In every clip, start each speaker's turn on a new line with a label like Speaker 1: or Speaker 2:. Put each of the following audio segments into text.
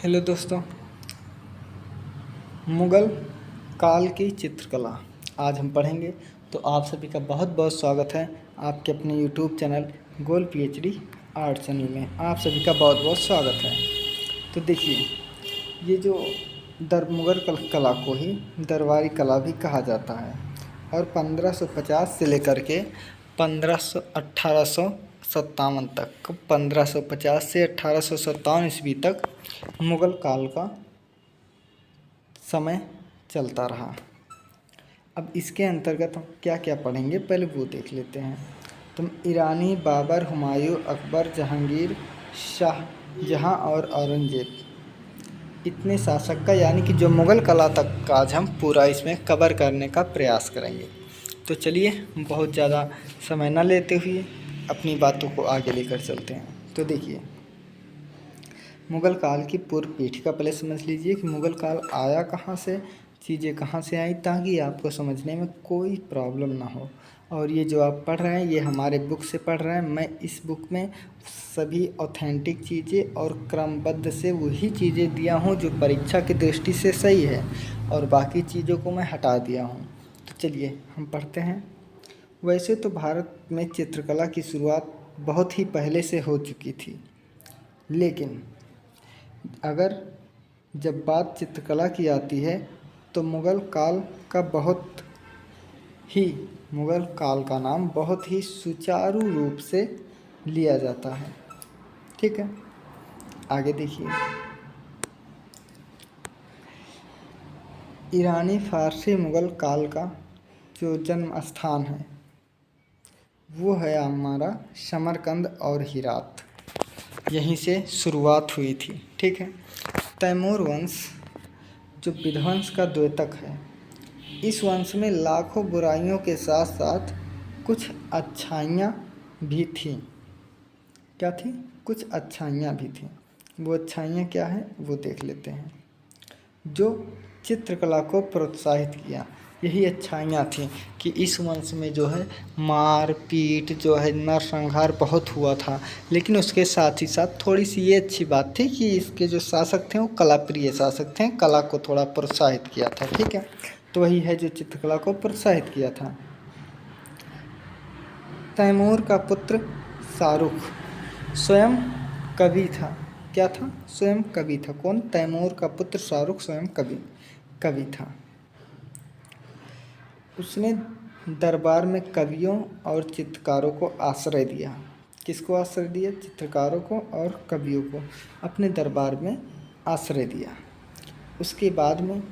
Speaker 1: Hello दोस्तों। मुग़ल काल की चित्रकला आज हम पढ़ेंगे। तो आप सभी का बहुत बहुत स्वागत है आपके अपने यूट्यूब चैनल गोल पीएचडी आर्ट चैनल में। आप सभी का बहुत बहुत स्वागत है। तो देखिए, ये जो मुग़ल कला को ही दरबारी कला भी कहा जाता है और 1550 से लेकर के 1857 तक, 1550 से 1857 ईस्वी तक मुग़ल काल का समय चलता रहा। अब इसके अंतर्गत हम क्या क्या पढ़ेंगे पहले वो देख लेते हैं। तो ईरानी, बाबर, हुमायूं, अकबर, जहांगीर, शाहजहां और औरंगजेब, इतने शासक का यानी कि जो मुग़ल कला तक का आज हम पूरा इसमें कवर करने का प्रयास करेंगे। तो चलिए, बहुत ज़्यादा समय न लेते हुए अपनी बातों को आगे लेकर चलते हैं। तो देखिए, मुग़ल काल की पूर्व पीठिका पहले समझ लीजिए कि मुग़ल काल आया कहाँ से, चीज़ें कहाँ से आई, ताकि आपको समझने में कोई प्रॉब्लम ना हो। और ये जो आप पढ़ रहे हैं ये हमारे बुक से पढ़ रहे हैं। मैं इस बुक में सभी ऑथेंटिक चीज़ें और क्रमबद्ध से वही चीज़ें दिया हूँ जो परीक्षा की दृष्टि से सही है, और बाकी चीज़ों को मैं हटा दिया हूँ। तो चलिए हम पढ़ते हैं। वैसे तो भारत में चित्रकला की शुरुआत बहुत ही पहले से हो चुकी थी, लेकिन अगर जब बात चित्रकला की आती है तो मुग़ल काल का नाम बहुत ही सुचारू रूप से लिया जाता है। ठीक है, आगे देखिए। ईरानी, फारसी, मुग़ल काल का जो जन्म स्थान है वो है हमारा समरकंद और हिरात। यहीं से शुरुआत हुई थी। ठीक है, तैमूर वंश जो विध्वंस का द्योतक है, इस वंश में लाखों बुराइयों के साथ साथ कुछ अच्छाइयाँ भी थीं। क्या थी? कुछ अच्छाइयाँ भी थीं। वो अच्छाइयाँ क्या हैं वो देख लेते हैं। जो चित्रकला को प्रोत्साहित किया, यही अच्छाइयाँ थीं कि इस वंश में जो है मार पीट जो है नरसंहार बहुत हुआ था, लेकिन उसके साथ ही साथ थोड़ी सी ये अच्छी बात थी कि इसके जो शासक थे वो कला प्रिय शासक थे, कला को थोड़ा प्रोत्साहित किया था। ठीक है, तो वही है जो चित्रकला को प्रोत्साहित किया था। तैमूर का पुत्र शाहरुख स्वयं कवि था। क्या था? स्वयं कवि था। कौन? तैमूर का पुत्र शाहरुख स्वयं कवि था। उसने दरबार में कवियों और चित्रकारों को आश्रय दिया। किसको आश्रय दिया? चित्रकारों को और कवियों को अपने दरबार में आश्रय दिया। उसके बाद में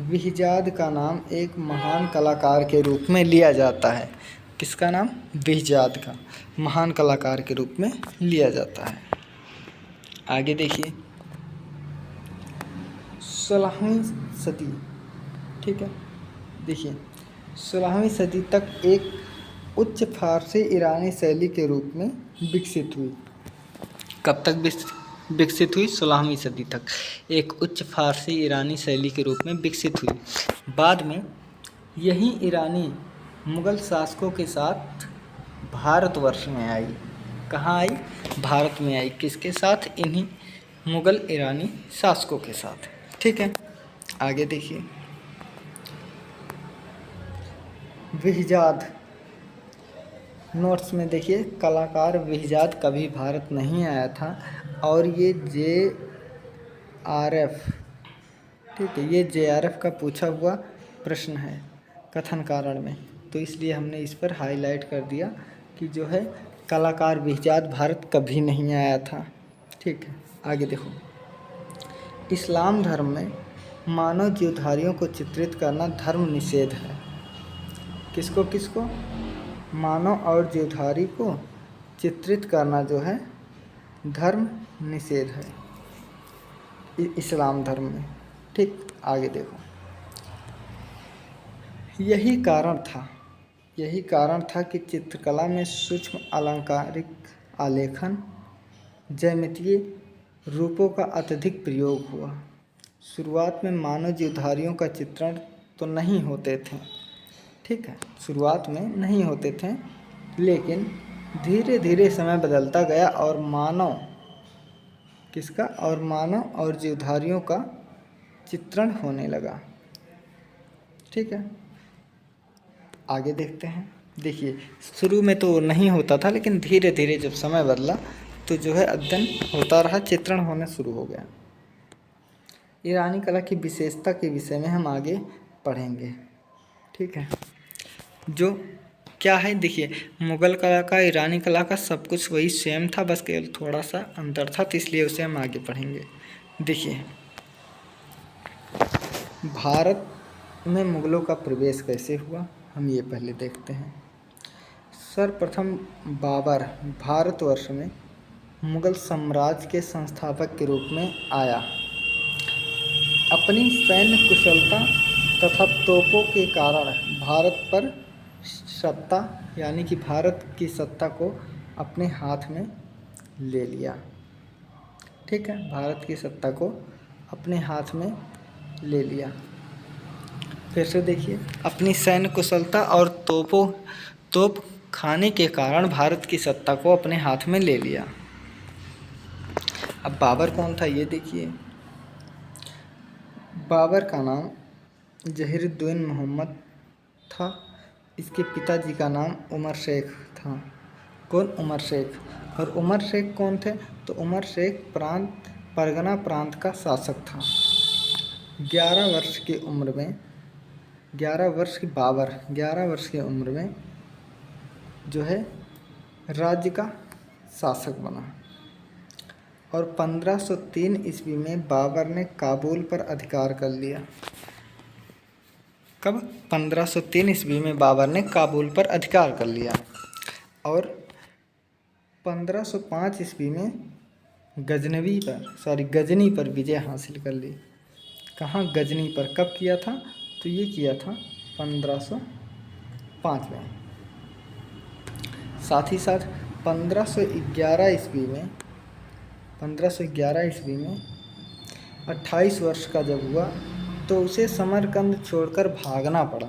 Speaker 1: बिहजाद का नाम एक महान कलाकार के रूप में लिया जाता है। किसका नाम? बिहजाद का महान कलाकार के रूप में लिया जाता है। आगे देखिए, 16वीं सदी। ठीक है, देखिए 16वीं सदी तक एक उच्च फारसी ईरानी शैली के रूप में विकसित हुई। कब तक विकसित हुई? 16वीं सदी तक एक उच्च फारसी ईरानी शैली के रूप में विकसित हुई। बाद में यही ईरानी मुग़ल शासकों के साथ भारतवर्ष में आई। कहाँ आई? भारत में आई। किसके साथ? इन्हीं मुग़ल ईरानी शासकों के साथ। ठीक है, आगे देखिए। बिहजाद, नोट्स में देखिए, कलाकार बिहजाद कभी भारत नहीं आया था, और ये JRF, ठीक है, ये JRF का पूछा हुआ प्रश्न है कथन कारण में, तो इसलिए हमने इस पर हाईलाइट कर दिया कि जो है कलाकार बिहजाद भारत कभी नहीं आया था। ठीक है, आगे देखो। इस्लाम धर्म में मानव जीवधारियों को चित्रित करना धर्म निषेध है। किसको किसको? मानव और जीवधारी को चित्रित करना जो है धर्म निषेध है इस्लाम धर्म में। ठीक, आगे देखो। यही कारण था कि चित्रकला में सूक्ष्म अलंकारिक आलेखन, ज्यामितीय रूपों का अत्यधिक प्रयोग हुआ। शुरुआत में मानव जीवधारियों का चित्रण तो नहीं होते थे। ठीक है, शुरुआत में नहीं होते थे, लेकिन धीरे धीरे समय बदलता गया और मानव किसका? और मानव और जीवधारियों का चित्रण होने लगा। ठीक है, आगे देखते हैं। देखिए, शुरू में तो नहीं होता था, लेकिन धीरे धीरे जब समय बदला तो जो है अध्ययन होता रहा, चित्रण होना शुरू हो गया। ईरानी कला की विशेषता के विषय में हम आगे पढ़ेंगे। ठीक है, जो क्या है, देखिए, मुग़ल कला का ईरानी कला का सब कुछ वही सेम था, बस केवल थोड़ा सा अंतर था, तो इसलिए उसे हम आगे पढ़ेंगे। देखिए, भारत में मुग़लों का प्रवेश कैसे हुआ, हम ये पहले देखते हैं। सर्वप्रथम बाबर भारतवर्ष में मुग़ल साम्राज्य के संस्थापक के रूप में आया। अपनी सैन्य कुशलता तथा तोपों के कारण भारत पर सत्ता, यानी कि भारत की सत्ता को अपने हाथ में ले लिया। ठीक है, भारत की सत्ता को अपने हाथ में ले लिया। फिर से देखिए, अपनी सैन्य कुशलता और तोप खाने के कारण भारत की सत्ता को अपने हाथ में ले लिया। अब बाबर कौन था, ये देखिए। बाबर का नाम जहीरुद्दीन मोहम्मद था। इसके पिताजी का नाम उमर शेख था। कौन? उमर शेख। और उमर शेख कौन थे? तो उमर शेख परगना प्रांत का शासक था। 11 वर्ष की उम्र में 11 वर्ष की बाबर 11 वर्ष की उम्र में जो है राज्य का शासक बना। और 1503 ईस्वी में बाबर ने काबुल पर अधिकार कर लिया। कब? 1503 ईस्वी में बाबर ने काबुल पर अधिकार कर लिया। और 1505 ईस्वी में गजनी पर विजय हासिल कर ली। कहाँ? गजनी पर। कब किया था? तो ये किया था 1505 में। साथ ही साथ 1511 ईस्वी में 28 वर्ष का जब हुआ तो उसे समरकंद छोड़कर भागना पड़ा।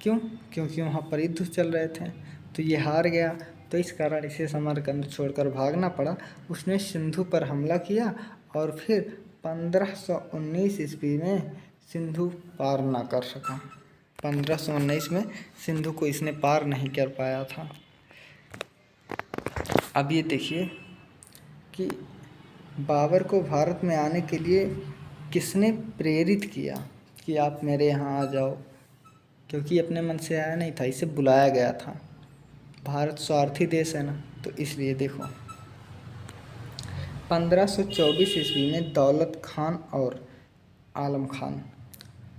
Speaker 1: क्यों? क्योंकि वहाँ पर युद्ध चल रहे थे, तो ये हार गया, तो इस कारण इसे समरकंद छोड़कर भागना पड़ा। उसने सिंधु पर हमला किया और फिर 1519 ईस्वी में सिंधु पार ना कर सका। 1519 में सिंधु को इसने पार नहीं कर पाया था। अब ये देखिए कि बाबर को भारत में आने के लिए किसने प्रेरित किया कि आप मेरे यहाँ आ जाओ, क्योंकि अपने मन से आया नहीं था, इसे बुलाया गया था। भारत स्वार्थी देश है ना, तो इसलिए देखो 1524 ईस्वी में दौलत खान और आलम खान,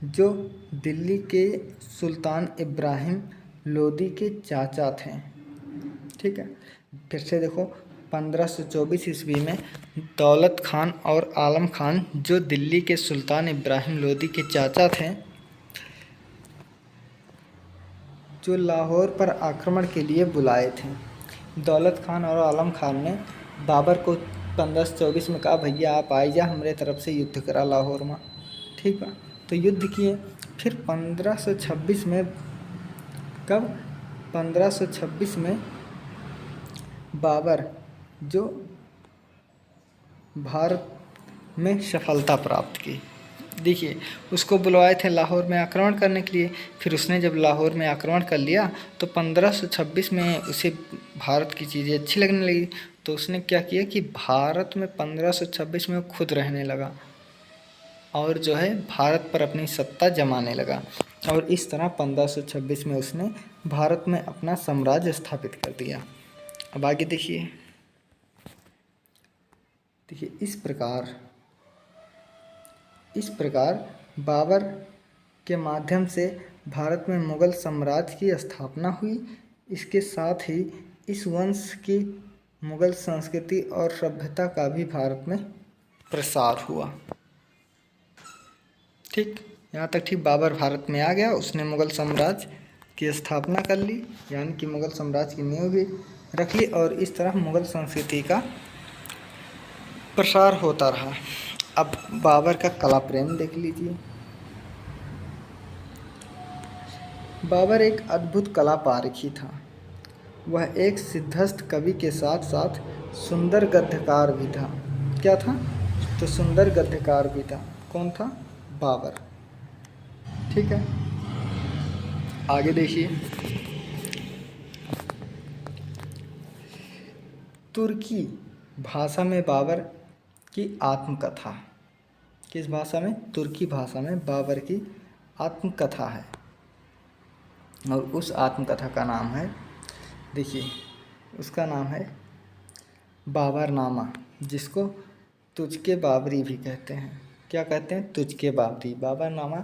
Speaker 1: जो दिल्ली के सुल्तान इब्राहिम लोदी के चाचा थे। ठीक है, फिर से देखो 1524 ईस्वी में दौलत खान और आलम खान, जो दिल्ली के सुल्तान इब्राहिम लोदी के चाचा थे, जो लाहौर पर आक्रमण के लिए बुलाए थे। दौलत खान और आलम खान ने बाबर को 1524 में कहा, भैया आप आई जा, हमारे तरफ से युद्ध करा लाहौर में। ठीक है, तो युद्ध किए। फिर 1526 में, कब? 1526 में बाबर जो भारत में सफलता प्राप्त की। देखिए, उसको बुलवाए थे लाहौर में आक्रमण करने के लिए। फिर उसने जब लाहौर में आक्रमण कर लिया तो 1526 में उसे भारत की चीज़ें अच्छी लगने लगी, तो उसने क्या किया कि भारत में 1526 में खुद रहने लगा और जो है भारत पर अपनी सत्ता जमाने लगा। और इस तरह 1526 में उसने भारत में अपना साम्राज्य स्थापित कर दिया। अब आगे देखिए। इस प्रकार बाबर के माध्यम से भारत में मुग़ल साम्राज्य की स्थापना हुई। इसके साथ ही इस वंश की मुग़ल संस्कृति और सभ्यता का भी भारत में प्रसार हुआ। ठीक, यहाँ तक ठीक। बाबर भारत में आ गया, उसने मुग़ल साम्राज्य की स्थापना कर ली, यानी कि मुग़ल साम्राज्य की नींव भी रख ली, और इस तरह मुग़ल संस्कृति का प्रसार होता रहा। अब बाबर का कला प्रेम देख लीजिए। बाबर एक अद्भुत कला पारखी था। वह एक सिद्धस्त कवि के साथ साथ सुंदर गद्यकार भी था। क्या था? तो सुंदर गद्यकार भी था। कौन था? बाबर। ठीक है, आगे देखिए। तुर्की भाषा में बाबर की आत्मकथा। किस भाषा में? तुर्की भाषा में बाबर की आत्मकथा है। और उस आत्मकथा का नाम है, देखिए, उसका नाम है बाबरनामा, जिसको तुझके बाबरी भी कहते हैं। क्या कहते हैं? तुझके बाबरी। बाबरनामा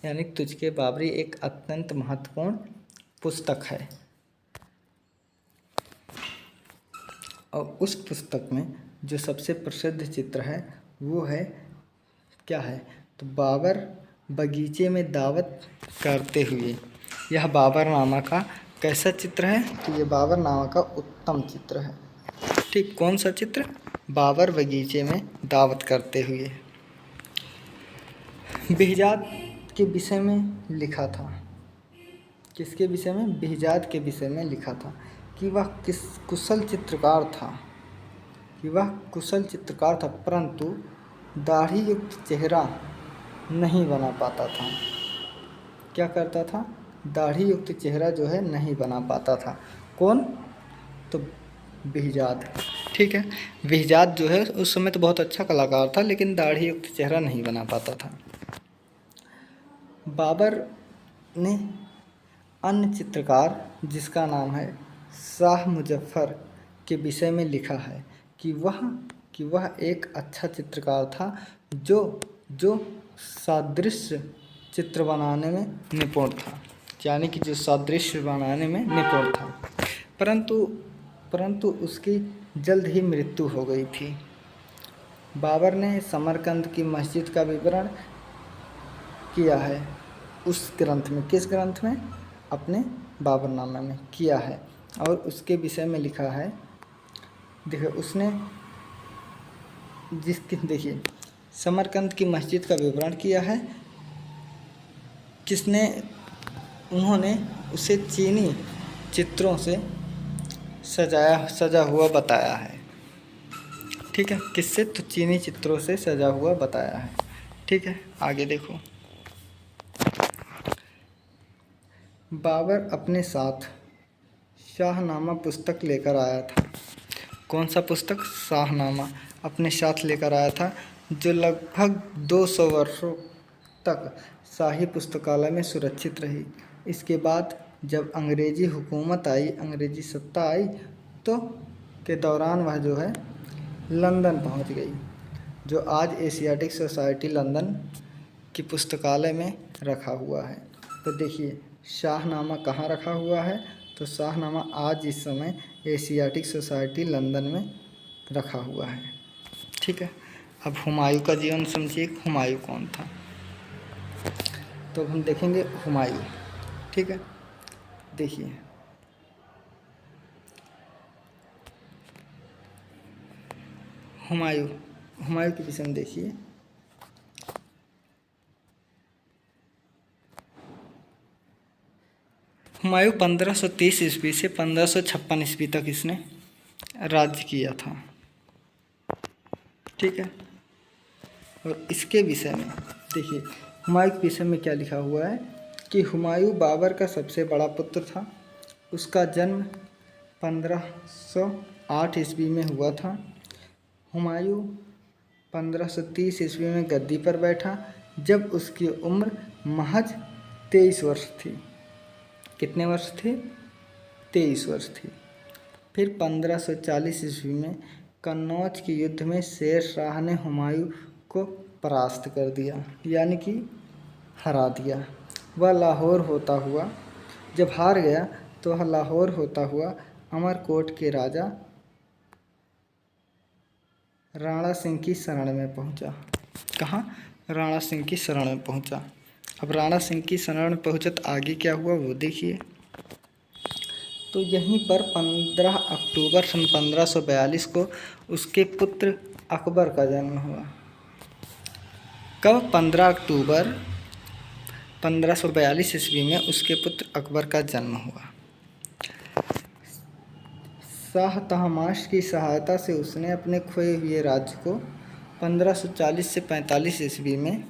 Speaker 1: यानी तुझके बाबरी एक अत्यंत महत्वपूर्ण पुस्तक है। और उस पुस्तक में जो सबसे प्रसिद्ध चित्र है वो है, क्या है? तो बाबर बगीचे में दावत करते हुए। यह बाबरनामा का कैसा चित्र है? तो ये बाबरनामा का उत्तम चित्र है। ठीक, कौन सा चित्र? बाबर बगीचे में दावत करते हुए। बेहजाद के विषय में लिखा था। किसके विषय में? बेहजाद के विषय में लिखा था कि वह कुशल चित्रकार था, परंतु दाढ़ी युक्त चेहरा नहीं बना पाता था। क्या करता था? दाढ़ी युक्त चेहरा जो है नहीं बना पाता था। कौन? तो बेहजाद। ठीक है, बेहजाद जो है उस समय तो बहुत अच्छा कलाकार था, लेकिन दाढ़ी युक्त चेहरा नहीं बना पाता था। बाबर ने अन्य चित्रकार जिसका नाम है शाह मुजफ्फर के विषय में लिखा है कि वह एक अच्छा चित्रकार था, जो सादृश्य चित्र बनाने में निपुण था। यानी कि जो सादृश्य बनाने में निपुण था, परंतु उसकी जल्द ही मृत्यु हो गई थी। बाबर ने समरकंद की मस्जिद का विवरण किया है उस ग्रंथ में। किस ग्रंथ में? अपने बाबरनामा में किया है। और उसके विषय में लिखा है, देखिए उसने देखिए समरकंद की मस्जिद का विवरण किया है। किसने? उन्होंने उसे चीनी चित्रों से सजा हुआ बताया है। ठीक है, किससे? तो चीनी चित्रों से सजा हुआ बताया है। ठीक है, आगे देखो। बाबर अपने साथ शाहनामा पुस्तक लेकर आया था। कौन सा पुस्तक? शाहनामा अपने साथ लेकर आया था, जो लगभग 200 वर्षों तक शाही पुस्तकालय में सुरक्षित रही। इसके बाद जब अंग्रेजी हुकूमत आई, अंग्रेजी सत्ता आई, तो के दौरान वह जो है लंदन पहुंच गई, जो आज एशियाटिक सोसाइटी लंदन की पुस्तकालय में रखा हुआ है। तो देखिए शाहनामा कहाँ रखा हुआ है? तो शाहनामा आज इस समय एशियाटिक सोसाइटी लंदन में रखा हुआ है। ठीक है, अब हुमायूं का जीवन समझिए। हुमायूं कौन था? तो हम देखेंगे हुमायूं। ठीक है, देखिए हुमायूं के विषय में देखिए। हुमायूं 1530 ईस्वी से 1556 ईस्वी तक इसने राज्य किया था। ठीक है, और इसके विषय में देखिए हुमायूं के विषय में क्या लिखा हुआ है कि हुमायूं बाबर का सबसे बड़ा पुत्र था। उसका जन्म 1508 ईस्वी में हुआ था। हुमायूं 1530 ईस्वी में गद्दी पर बैठा जब उसकी उम्र महज 23 वर्ष थी। कितने वर्ष थे? 23 वर्ष थी। फिर 1540 ईस्वी में कन्नौज के युद्ध में शेर शाह ने हुमायूं को परास्त कर दिया, यानी कि हरा दिया। वह लाहौर होता हुआ, जब हार गया तो वह लाहौर होता हुआ अमरकोट के राजा राणा सिंह की शरण में पहुंचा। कहाँ? राणा सिंह की शरण में पहुंचा। अब राणा सिंह की शरण में पहुंचा तो आगे क्या हुआ वो देखिए। तो यहीं पर 15 अक्टूबर सन 1542 को उसके पुत्र अकबर का जन्म हुआ। कब? 15 अक्टूबर 1542 ईस्वी में उसके पुत्र अकबर का जन्म हुआ। शाह तहमाश की सहायता से उसने अपने खोए हुए राज्य को 1540 से 45 ईस्वी में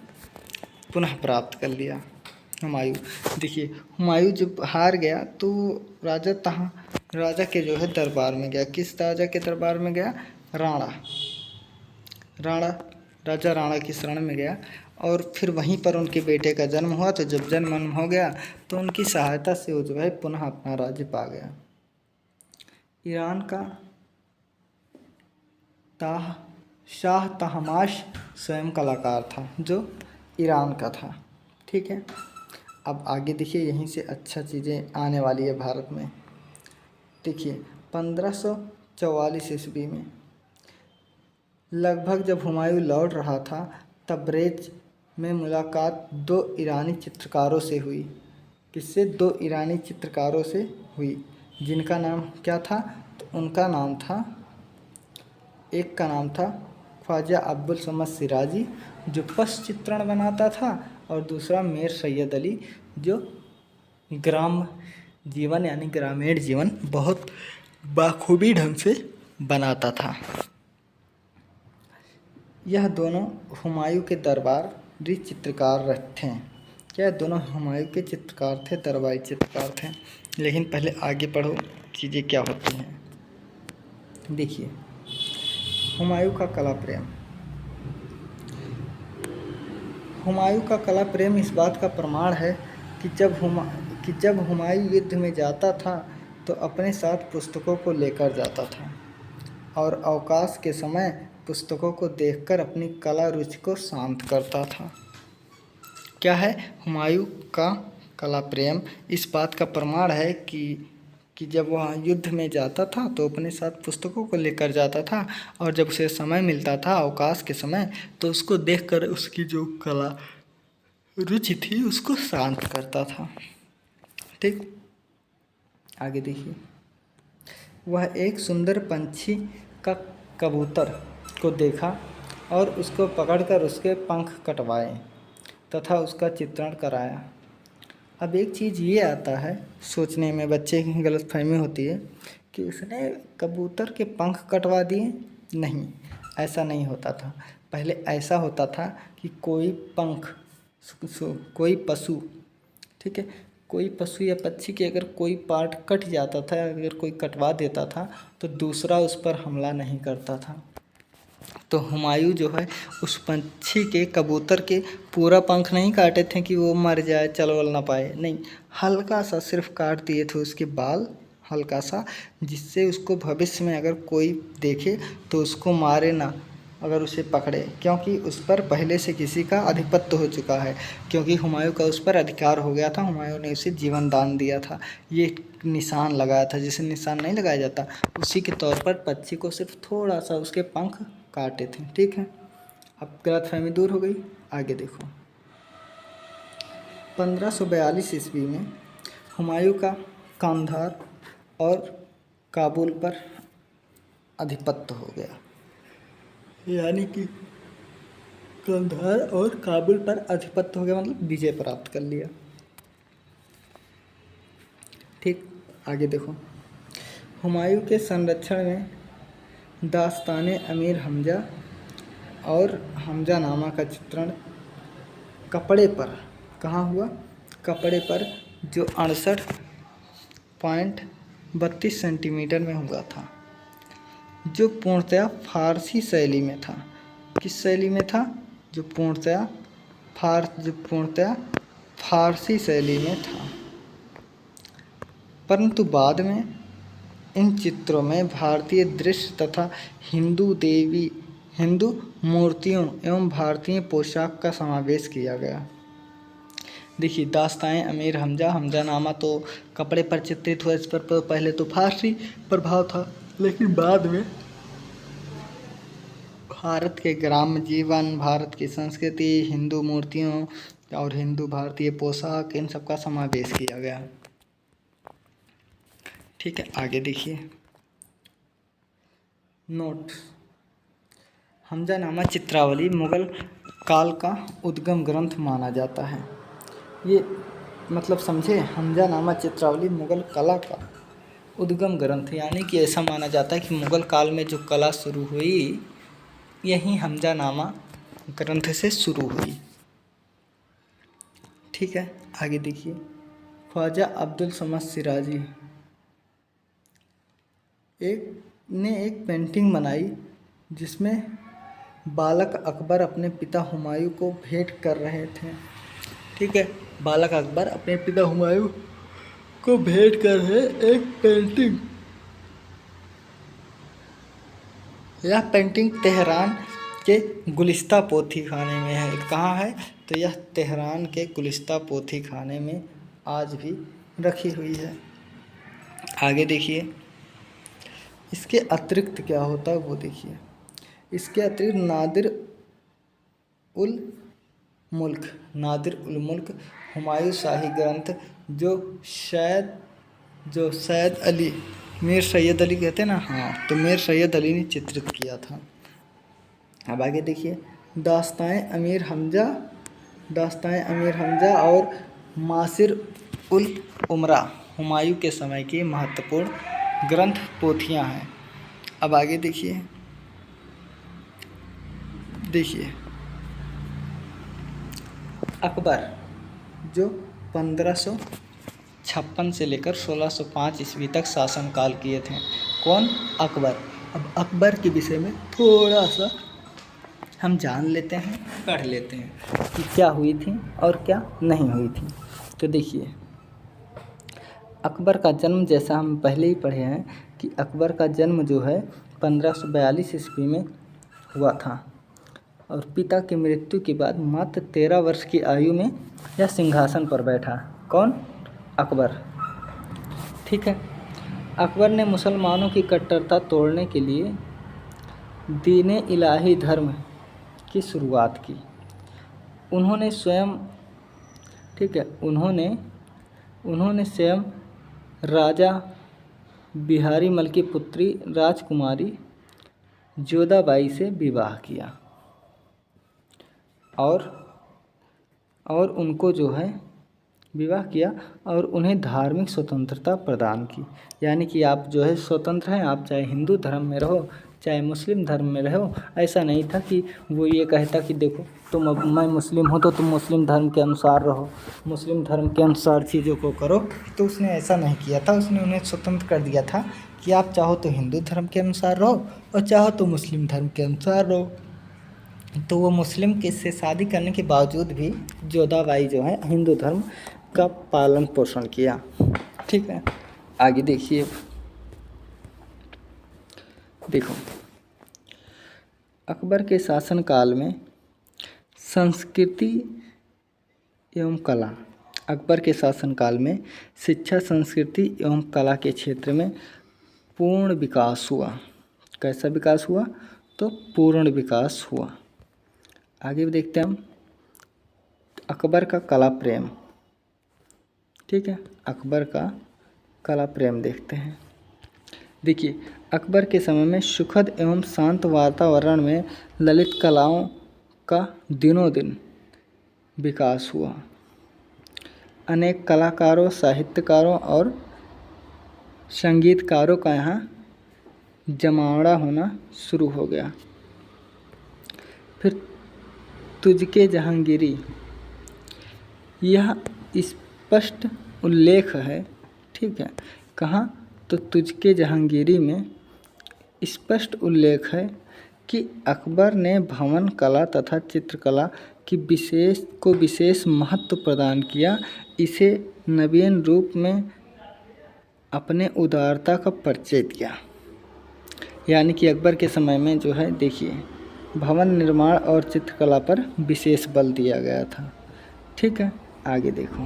Speaker 1: पुनः प्राप्त कर लिया हुमायूं। देखिए, हुमायूं जब हार गया तो राजा के जो है दरबार में गया। किस राजा के दरबार में गया? राजा राणा की शरण में गया और फिर वहीं पर उनके बेटे का जन्म हुआ। तो जब जन्म हो गया तो उनकी सहायता से वो जो है पुनः अपना राज्य पा गया। ईरान का शाह तहमाश स्वयं कलाकार था, जो ईरान का था। ठीक है, अब आगे देखिए, यहीं से अच्छा चीज़ें आने वाली है भारत में। देखिए, 1544 ईस्वी में लगभग जब हुमायूं लौट रहा था, तबरेज में मुलाकात 2 ईरानी चित्रकारों से हुई। किससे? 2 ईरानी चित्रकारों से हुई, जिनका नाम क्या था? तो उनका नाम था, एक का नाम था ख्वाजा अब्दुल समद सिराजी, जो पश चित्रण बनाता था, और दूसरा मीर सैयद अली, जो ग्राम जीवन यानी ग्रामीण जीवन बहुत बाखूबी ढंग से बनाता था। यह दोनों हुमायूं के दरबारी चित्रकार थे। क्या दोनों हुमायूं के चित्रकार थे? दरबारी चित्रकार थे। लेकिन पहले आगे पढ़ो, चीज़ें क्या होती हैं। देखिए, हुमायूं का कला प्रेम। हुमायूं का कला प्रेम इस बात का प्रमाण है कि जब हुमायूं युद्ध में जाता था तो अपने साथ पुस्तकों को लेकर जाता था और अवकाश के समय पुस्तकों को देखकर अपनी कला रुचि को शांत करता था। क्या है? हुमायूं का कला प्रेम इस बात का प्रमाण है कि जब वह युद्ध में जाता था तो अपने साथ पुस्तकों को लेकर जाता था, और जब उसे समय मिलता था अवकाश के समय, तो उसको देखकर उसकी जो कला रुचि थी उसको शांत करता था। ठीक, आगे देखिए। वह एक सुंदर पंछी का कबूतर को देखा और उसको पकड़कर उसके पंख कटवाए तथा उसका चित्रण कराया। अब एक चीज़ ये आता है सोचने में, बच्चे की गलतफहमी होती है कि उसने कबूतर के पंख कटवा दिए। नहीं, ऐसा नहीं होता था। पहले ऐसा होता था कि कोई पशु, ठीक है, कोई पशु या पक्षी के अगर कोई पार्ट कट जाता था, अगर कोई कटवा देता था, तो दूसरा उस पर हमला नहीं करता था। तो हुमायूं जो है उस पंछी के, कबूतर के पूरा पंख नहीं काटे थे कि वो मर जाए, चल वल ना पाए। नहीं, हल्का सा सिर्फ काट दिए थे उसके बाल, हल्का सा, जिससे उसको भविष्य में अगर कोई देखे तो उसको मारे ना, अगर उसे पकड़े, क्योंकि उस पर पहले से किसी का आधिपत्य हो चुका है, क्योंकि हुमायूं का उस पर अधिकार हो गया था। हुमायूं ने उसे जीवन दान दिया था। ये निशान लगाया था, जिसे निशान नहीं लगाया जाता, उसी के तौर पर पक्षी को सिर्फ थोड़ा सा उसके पंख काटे थे। ठीक है, अब गलतफहमी दूर हो गई। आगे देखो, 1542 ईस्वी में हुमायूं का कांधार और काबुल पर आधिपत्य हो गया, यानी कि कांधार और काबुल पर आधिपत्य हो गया, मतलब विजय प्राप्त कर लिया। ठीक, आगे देखो। हुमायूं के संरक्षण में दास्ताने अमीर हमजा और हमजानामा का चित्रण कपड़े पर कहाँ हुआ? कपड़े पर, जो 68.32 सेंटीमीटर में हुआ था, जो पूर्णतया फारसी शैली में था। किस शैली में था? जो पूर्णतया फारसी शैली में था। परंतु बाद में इन चित्रों में भारतीय दृश्य तथा हिंदू मूर्तियों एवं भारतीय पोशाक का समावेश किया गया। देखिए, दास्तान अमीर हमजानामा तो कपड़े पर चित्रित हुआ। इस पर पहले तो फारसी प्रभाव था, लेकिन बाद में भारत के ग्राम्य जीवन, भारत की संस्कृति, हिंदू मूर्तियों और हिंदू भारतीय पोशाक, इन सब का समावेश किया गया। ठीक है, आगे देखिए। नोट, हमजानामा चित्रावली मुगल काल का उद्गम ग्रंथ माना जाता है। ये मतलब समझे, हमजानामा चित्रावली मुगल कला का उद्गम ग्रंथ, यानी कि ऐसा माना जाता है कि मुगल काल में जो कला शुरू हुई, यही हमजा नामा ग्रंथ से शुरू हुई। ठीक है, आगे देखिए। ख्वाजा अब्दुल समद सिराजी एक पेंटिंग बनाई जिसमें बालक अकबर अपने पिता हुमायूं को भेंट कर रहे थे। ठीक है, बालक अकबर अपने पिता हुमायूं को भेंट कर रहे एक पेंटिंग। यह पेंटिंग तेहरान के गुलिस्ता पोथी खाने में है। कहाँ है? तो यह तेहरान के गुलिस्ता पोथी खाने में आज भी रखी हुई है। आगे देखिए, इसके अतिरिक्त क्या होता है वो देखिए। इसके अतिरिक्त नादिर उल मुल्क हुमायूं शाही ग्रंथ जो सैयद अली मीर सैयद अली कहते हैं ना, हाँ, तो मीर सैयद अली ने चित्रित किया था। अब आगे देखिए, दास्तान अमीर हमजा और मासिर उल उमरा हुमायूं के समय की महत्वपूर्ण ग्रंथ पोथियां हैं। अब आगे देखिए अकबर जो 1556 से लेकर 1605 ईस्वी तक शासनकाल किए थे। कौन? अकबर। अब अकबर के विषय में थोड़ा सा हम जान लेते हैं, पढ़ लेते हैं कि क्या हुई थी और क्या नहीं हुई थी। तो देखिए, अकबर का जन्म, जैसा हम पहले ही पढ़े हैं कि अकबर का जन्म जो है 1542 ईस्वी में हुआ था और पिता की मृत्यु के बाद मात्र 13 वर्ष की आयु में यह सिंहासन पर बैठा। कौन? अकबर। ठीक है, अकबर ने मुसलमानों की कट्टरता तोड़ने के लिए दीन इलाही धर्म की शुरुआत की। उन्होंने स्वयं राजा बिहारी मल की पुत्री राजकुमारी जोधाबाई से विवाह किया और उनको जो है विवाह किया और उन्हें धार्मिक स्वतंत्रता प्रदान की। यानी कि आप जो है स्वतंत्र हैं, आप चाहे हिंदू धर्म में रहो चाहे मुस्लिम धर्म में रहो। ऐसा नहीं था कि वो ये कहता कि देखो मैं मुस्लिम हूँ तो तुम मुस्लिम धर्म के अनुसार रहो, मुस्लिम धर्म के अनुसार चीज़ों को करो। तो उसने ऐसा नहीं किया था, उसने उन्हें स्वतंत्र कर दिया था कि आप चाहो तो हिंदू धर्म के अनुसार रहो और चाहो तो मुस्लिम धर्म के अनुसार रहो। तो वो मुस्लिम से शादी करने के बावजूद भी जोधाबाई जो है हिंदू धर्म का पालन पोषण किया। ठीक है, आगे देखिए। देखो, अकबर के शासनकाल में संस्कृति एवं कला, अकबर के शासनकाल में शिक्षा, संस्कृति एवं कला के क्षेत्र में पूर्ण विकास हुआ। कैसा विकास हुआ? तो पूर्ण विकास हुआ। आगे देखते हैं हम अकबर का कला प्रेम। ठीक है, अकबर का कला प्रेम देखते हैं। देखिए, अकबर के समय में सुखद एवं शांत वातावरण में ललित कलाओं का दिनों दिन विकास हुआ। अनेक कलाकारों, साहित्यकारों और संगीतकारों का यहाँ जमावड़ा होना शुरू हो गया। फिर तुझके जहांगीरी, यह स्पष्ट उल्लेख है। ठीक है, कहाँ? तो तुझके जहांगीरी में स्पष्ट उल्लेख है कि अकबर ने भवन कला तथा चित्रकला की विशेष महत्व प्रदान किया। इसे नवीन रूप में अपने उदारता का परिचय दिया। यानी कि अकबर के समय में जो है देखिए भवन निर्माण और चित्रकला पर विशेष बल दिया गया था। ठीक है, आगे देखो।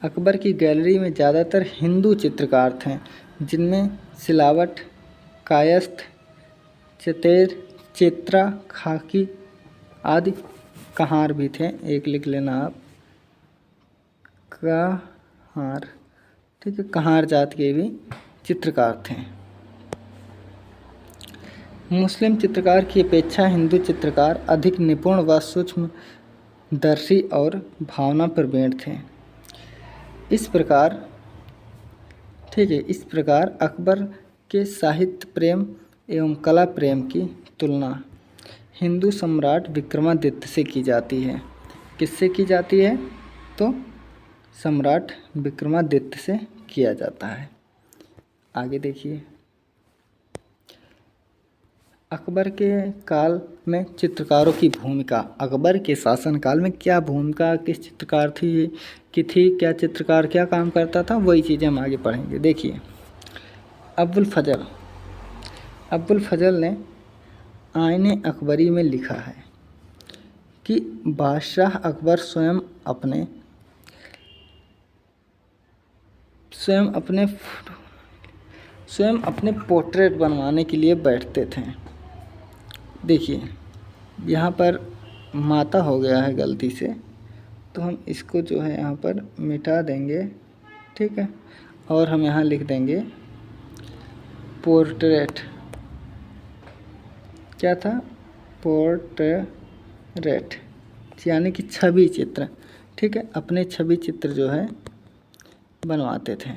Speaker 1: अकबर की गैलरी में ज़्यादातर हिंदू चित्रकार थे, जिनमें सिलावट, कायस्थ, चेत्रा, खाकी आदि कहार भी थे। एक लिख लेना आप, कहार। ठीक है, कहार जात के भी चित्रकार थे। मुस्लिम चित्रकार की अपेक्षा हिंदू चित्रकार अधिक निपुण व सूक्ष्म दर्शी और भावना प्रवण थे। इस प्रकार ठीक है। इस प्रकार अकबर के साहित्य प्रेम एवं कला प्रेम की तुलना हिंदू सम्राट विक्रमादित्य से की जाती है। किससे की जाती है? तो सम्राट विक्रमादित्य से किया जाता है। आगे देखिए, अकबर के काल में चित्रकारों की भूमिका। अकबर के शासनकाल में क्या भूमिका किस चित्रकार की थी, क्या चित्रकार क्या काम करता था, वही चीज़ें हम आगे पढ़ेंगे। देखिए, अब्बुल फजल ने आईने अकबरी में लिखा है कि बादशाह अकबर स्वयं अपने पोर्ट्रेट बनवाने के लिए बैठते थे। देखिए, यहाँ पर माता हो गया है गलती से, तो हम इसको जो है यहाँ पर मिटा देंगे, ठीक है, और हम यहाँ लिख देंगे पोर्ट्रेट। क्या था? पोर्ट्रेट, यानी कि छवि चित्र, ठीक है, अपने छवि चित्र जो है बनवाते थे।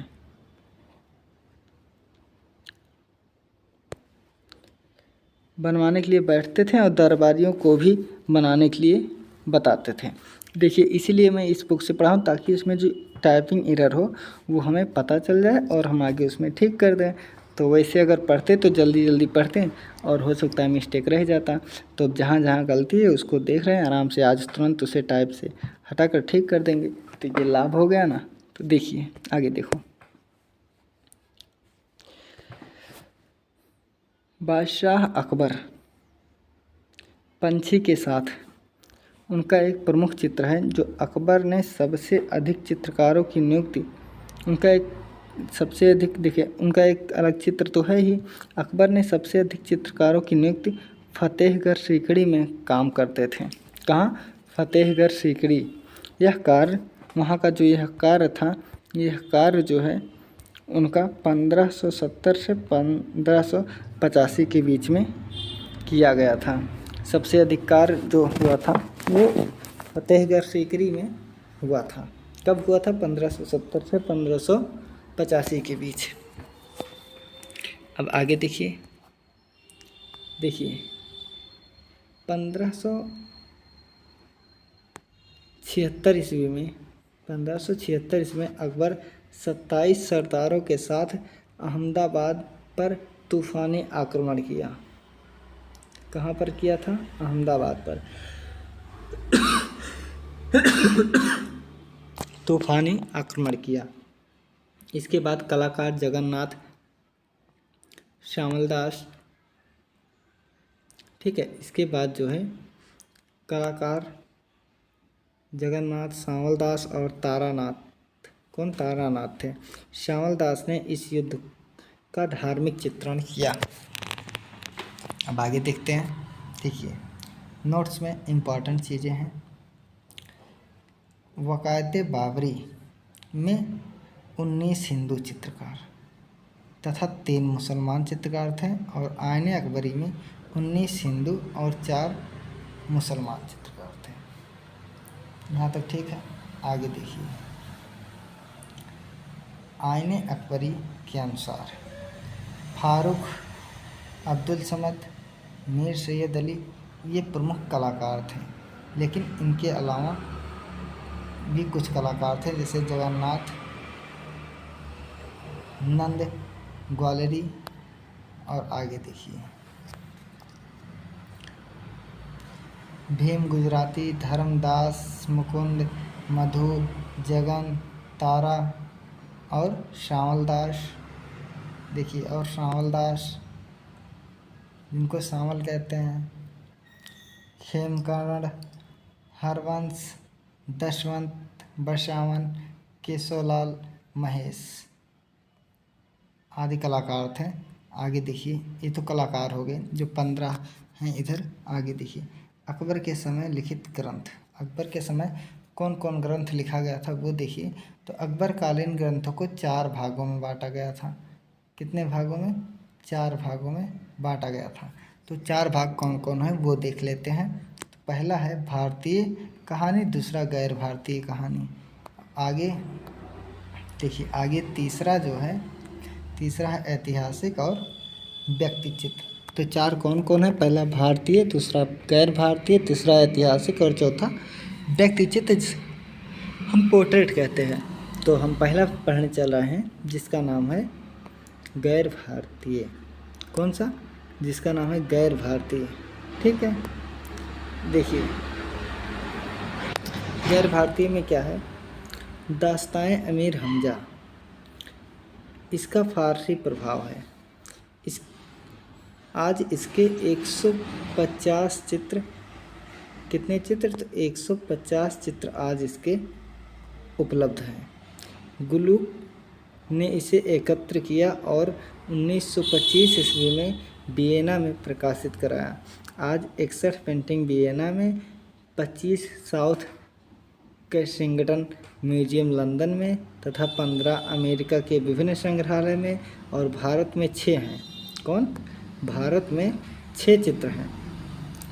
Speaker 1: बनवाने के लिए बैठते थे और दरबारियों को भी बनाने के लिए बताते थे। देखिए, इसीलिए मैं इस बुक से पढ़ा हूँ ताकि उसमें जो टाइपिंग एरर हो वो हमें पता चल जाए और हम आगे उसमें ठीक कर दें। तो वैसे अगर पढ़ते तो जल्दी जल्दी पढ़ते और हो सकता है मिस्टेक रह जाता। तो जहाँ जहाँ गलती है उसको देख रहे हैं आराम से, आज तुरंत उसे टाइप से हटा कर ठीक कर देंगे। तो ये लाभ हो गया ना। तो देखिए आगे देखो, बादशाह अकबर पंछी के साथ उनका एक प्रमुख चित्र है जो अकबर ने सबसे अधिक चित्रकारों की नियुक्ति, उनका एक सबसे अधिक, देखिए उनका एक अलग चित्र तो है ही। अकबर ने सबसे अधिक चित्रकारों की नियुक्ति फतेहगढ़ सीकरी में काम करते थे। कहाँ? फतेहगढ़ सीकरी। यह कार्य, वहाँ का जो यह कार्य था, यह कार्य जो है उनका 1570 से 1585 के बीच में किया गया था। सबसे अधिक कार्य जो हुआ था वो फतेहगढ़ सीकरी में हुआ था। कब हुआ था? 1570 से 1585 के बीच। अब आगे देखिए, 1576 ईस्वी में अकबर 27 सरदारों के साथ अहमदाबाद पर तूफानी आक्रमण किया। कहाँ पर किया था? अहमदाबाद पर तूफानी आक्रमण किया। इसके बाद कलाकार जगन्नाथ श्यामलदास, ठीक है, इसके बाद जो है कलाकार जगन्नाथ, श्यामलदास और तारानाथ, कौन? तारानाथ थे। श्यामलदास ने इस युद्ध का धार्मिक चित्रण किया। अब आगे देखते हैं। देखिए, नोट्स में इम्पॉर्टेंट चीज़ें हैं। वकायते बाबरी में 19 हिंदू चित्रकार तथा 3 मुसलमान चित्रकार थे और आईने अकबरी में 19 हिंदू और 4 मुसलमान चित्रकार थे। यहाँ तक ठीक है। आगे देखिए, आईने अकबरी के अनुसार फारूक, अब्दुल समद, मीर सैयद अली ये प्रमुख कलाकार थे, लेकिन इनके अलावा भी कुछ कलाकार थे जैसे जगन्नाथ, नंद ग्वालियरी, और आगे देखिए भीम गुजराती, धर्मदास, मुकुंद, मधु, जगन, तारा और श्यामलदास। देखिए, और श्यामलदास जिनको श्यामल कहते हैं, खेमकर्ण, हरवंश, दशवंत, बसावन, केशवलाल, महेश आदि कलाकार थे। आगे देखिए, ये तो कलाकार हो गए जो 15 हैं। इधर आगे देखिए, अकबर के समय लिखित ग्रंथ। अकबर के समय कौन कौन ग्रंथ लिखा गया था वो देखिए। तो अकबर कालीन ग्रंथों को 4 भागों में बांटा गया था। कितने भागों में? 4 भागों में बांटा गया था। तो 4 भाग कौन कौन है वो देख लेते हैं। तो पहला है भारतीय कहानी, दूसरा गैर भारतीय कहानी। आगे देखिए, आगे तीसरा जो है तीसरा है ऐतिहासिक और व्यक्ति चित्र। तो 4 कौन कौन है? पहला भारतीय, दूसरा गैर भारतीय, तीसरा ऐतिहासिक और चौथा व्यक्ति चित्र, हम पोर्ट्रेट कहते हैं। तो हम पहला पढ़ने चल रहे हैं जिसका नाम है गैर भारतीय। कौन सा? जिसका नाम है गैर भारतीय। ठीक है, देखिए गैर भारतीय में क्या है? दास्ताए अमीर हमजा, इसका फारसी प्रभाव है। इस आज इसके 150 चित्र, कितने चित्र? तो 150 चित्र आज इसके उपलब्ध हैं। गुलूक ने इसे एकत्र किया और 1925 ईस्वी में वियना में प्रकाशित कराया। आज 61 पेंटिंग वियना में, 25 साउथ केसिंगटन म्यूजियम लंदन में तथा 15 अमेरिका के विभिन्न संग्रहालय में, और भारत में 6 हैं। कौन? भारत में 6 चित्र हैं,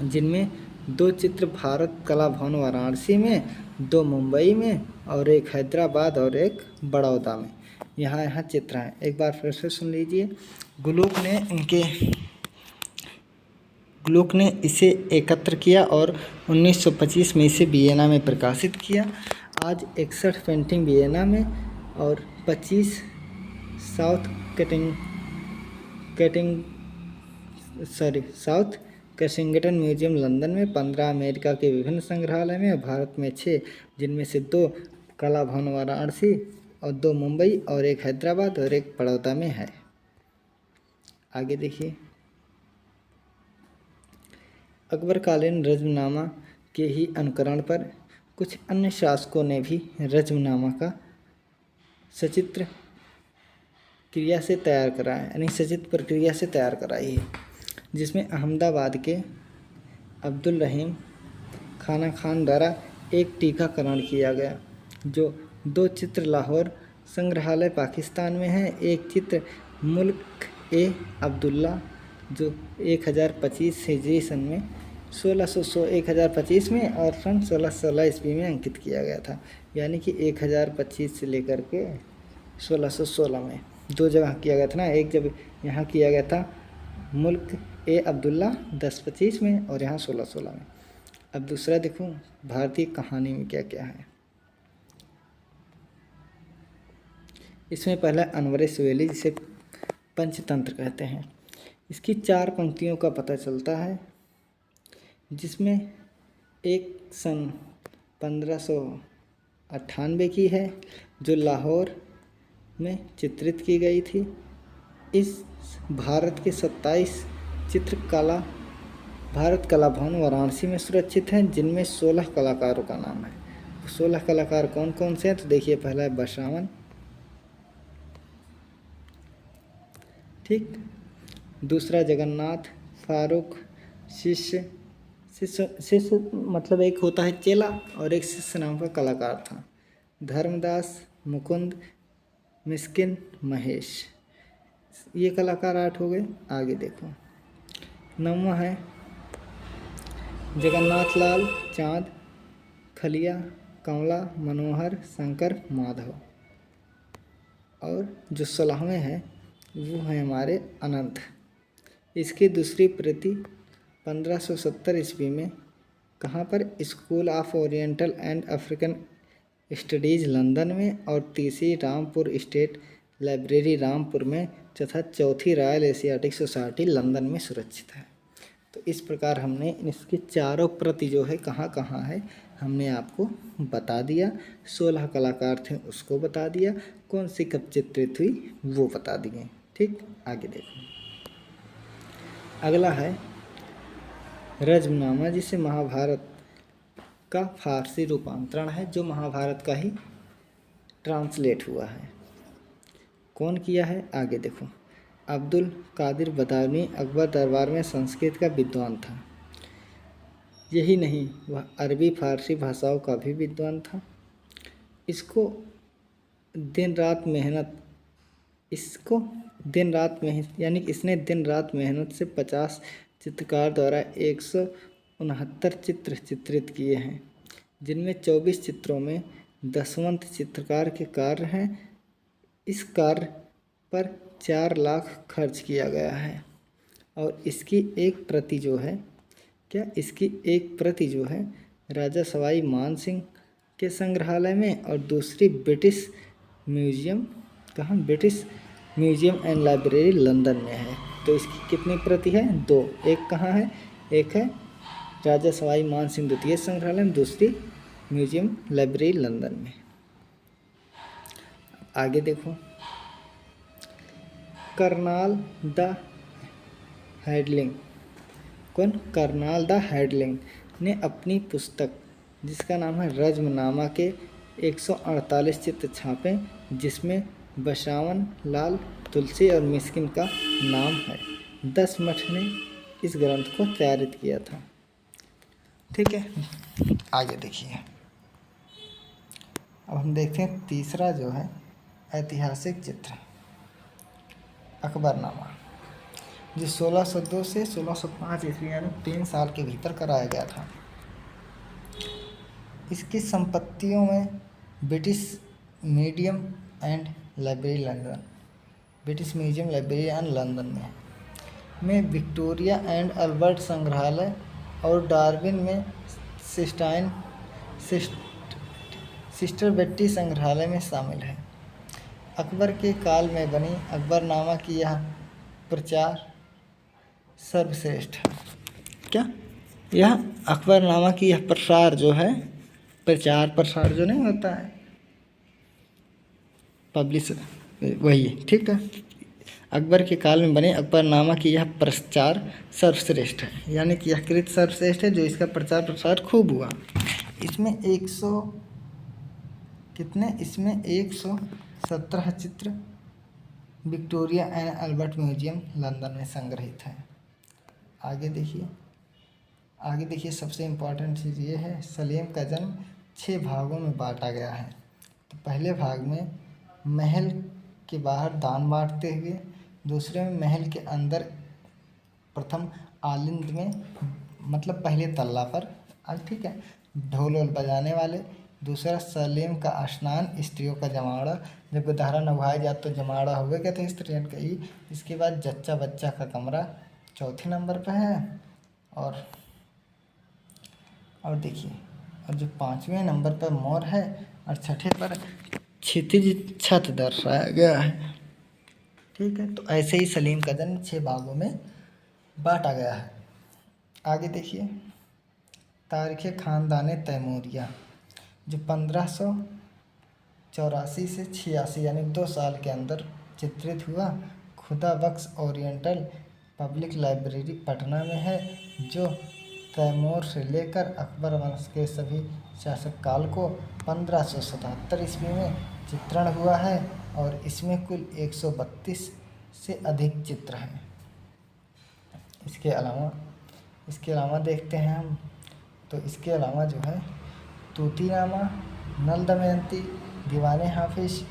Speaker 1: जिनमें 2 चित्र भारत कला भवन वाराणसी में, 2 मुंबई में और 1 हैदराबाद और 1 बड़ौदा में। यहाँ चित्र हैं, एक बार फिर से सुन लीजिए। ग्लूक ने इसे एकत्र किया और 1925 में इसे वियना में प्रकाशित किया। आज 61 पेंटिंग वियना में और 25 साउथ केसिंगटन म्यूजियम लंदन में, 15 अमेरिका के विभिन्न संग्रहालय में, भारत में 6, जिनमें से 2 कला भवन वाराणसी और 2 मुंबई और 1 हैदराबाद और 1 बड़ौदा में है। आगे देखिए, अकबरकालीन रज़्मनामा के ही अनुकरण पर कुछ अन्य शासकों ने भी रज़्मनामा का सचित्र क्रिया से तैयार कराया, यानी सचित्र प्रक्रिया से तैयार कराई है, जिसमें अहमदाबाद के अब्दुल रहीम खाना खान द्वारा एक टीकाकरण किया गया, जो 2 चित्र लाहौर संग्रहालय पाकिस्तान में है। एक चित्र मुल्क ए अब्दुल्ला जो 1025 हिजरी सन में 1025 में और सन 1616 ईस्वी में अंकित किया गया था, यानी कि 1025 से लेकर के 1616 में 2 जगह किया गया था ना। एक जब यहाँ किया गया था मुल्क ए अब्दुल्ला 1025 में और यहाँ 1616 में। अब दूसरा देखो, भारतीय कहानी में क्या क्या है। इसमें पहला अनवर सुवेली, जिसे पंचतंत्र कहते हैं। इसकी 4 पंक्तियों का पता चलता है, जिसमें एक सन 1598 की है, जो लाहौर में चित्रित की गई थी। इस भारत के 27 चित्र भारत कला भवन वाराणसी में सुरक्षित हैं, जिनमें 16 कलाकारों का नाम है। 16 कलाकार कौन कौन से हैं? तो देखिए, पहला है बसरावन, ठीक। दूसरा जगन्नाथ, फारूक, शिष्य मतलब एक होता है चेला और एक शिष्य नाम का कलाकार था। धर्मदास, मुकुंद, मिस्किन, महेश, ये कलाकार 8 हो गए। आगे देखो, 9वां है जगन्नाथ लाल, चाँद, खलिया, कमला, मनोहर, शंकर, माधव। और जो 16वें हैं वो है हमारे अनंत। इसकी दूसरी प्रति 1570 ईस्वी में कहाँ पर? School of oriental and African studies London में, और तीसरी रामपुर स्टेट लाइब्रेरी रामपुर में, तथा चौथी रॉयल एशियाटिक सोसाइटी लंदन में सुरक्षित है। तो इस प्रकार हमने इसकी चारों प्रति जो है कहाँ कहाँ है हमने आपको बता दिया। 16 कलाकार थे उसको बता दिया, कौन सी कब चित्रित हुई वो बता दिए। ठीक, आगे देखो। अगला है रज़्मनामा, जिसे महाभारत का फारसी रूपांतरण है, जो महाभारत का ही ट्रांसलेट हुआ है। कौन किया है? आगे देखो। अब्दुल कादिर बदायूनी अकबर दरबार में संस्कृत का विद्वान था। यही नहीं, वह अरबी फारसी भाषाओं का भी विद्वान था। इसको दिन रात मेहनत यानी कि इसने दिन रात मेहनत से 50 चित्रकार द्वारा 169 चित्र चित्रित किए हैं, जिनमें 24 चित्रों में दसवंत चित्रकार के कार्य हैं। इस कार्य पर 4 लाख खर्च किया गया है। और इसकी एक प्रति जो है, क्या इसकी एक प्रति जो है राजा सवाई मान सिंह के संग्रहालय में और दूसरी ब्रिटिश म्यूजियम, कहाँ, British museum and library London में है। तो इसकी कितनी प्रति है? 2। एक कहाँ है? एक है राजा सवाई मान सिंह द्वितीय संग्रहालय में, दूसरी म्यूजियम लाइब्रेरी लंदन में। आगे देखो, कर्नाल द हैडलिंग, कौन? कर्नाल द हैडलिंग ने अपनी पुस्तक जिसका नाम है रज्मनामा के 148 चित्र छापे, जिसमें बसावन लाल, तुलसी और मिस्किन का नाम है। 10 मठ ने इस ग्रंथ को तैयारित किया था। ठीक है, आगे देखिए। अब हम देखते हैं तीसरा जो है ऐतिहासिक चित्र, अकबरनामा, जो 1602 से 1605 ईस्वी यानी 3 साल के भीतर कराया गया था। इसकी संपत्तियों में British museum and library London, British museum library and London में विक्टोरिया एंड अल्बर्ट संग्रहालय और डार्विन में सिस्टर बेट्टी संग्रहालय में शामिल है। अकबर के काल में बनी अकबरनामा की यह प्रचार सर्वश्रेष्ठ है। क्या? यह अकबरनामा की यह प्रसार जो है, प्रसार जो नहीं होता है, पब्लिश, वही है। ठीक है, अकबर के काल में बने अकबरनामा की यह प्रचार सर्वश्रेष्ठ है, यानी कि यह कृत सर्वश्रेष्ठ है, जो इसका प्रचार प्रसार खूब हुआ। इसमें 117 चित्र Victoria and Albert museum London में संग्रहित हैं। आगे देखिए सबसे इम्पोर्टेंट चीज़ ये है, सलीम का जन्म 6 भागों में बांटा गया है। तो पहले भाग में महल के बाहर दान बांटते हुए, दूसरे में महल के अंदर प्रथम आलिंद में, मतलब पहले तल्ला पर, ठीक है, ढोल वोल बजाने वाले, दूसरा सलीम का स्नान, स्त्रियों का जमावड़ा, जब गोधारा नभाया जाए तो जमावड़ा हुए क्या थे स्त्रियों का ही। इसके बाद जच्चा बच्चा का कमरा चौथे नंबर पर है। और देखिए, और जो 5वें नंबर पर मोर है और छठे पर क्षितिज छत दर्शाया गया है। ठीक है, तो ऐसे ही सलीम का जन्म 6 भागों में बांटा गया है। आगे देखिए, तारीख़ ख़ानदान तैमूरिया, जो 1584 से 86 यानी 2 साल के अंदर चित्रित हुआ, खुदा बख्श ओरिएंटल पब्लिक लाइब्रेरी पटना में है, जो तैमूर से लेकर अकबर वंश के सभी शासक काल को 1577 ईस्वी में चित्रण हुआ है, और इसमें कुल 132 से अधिक चित्र हैं। इसके अलावा देखते हैं हम, तो इसके अलावा जो है तूतीनामा, नल दमयंती, दीवाने हाफिज,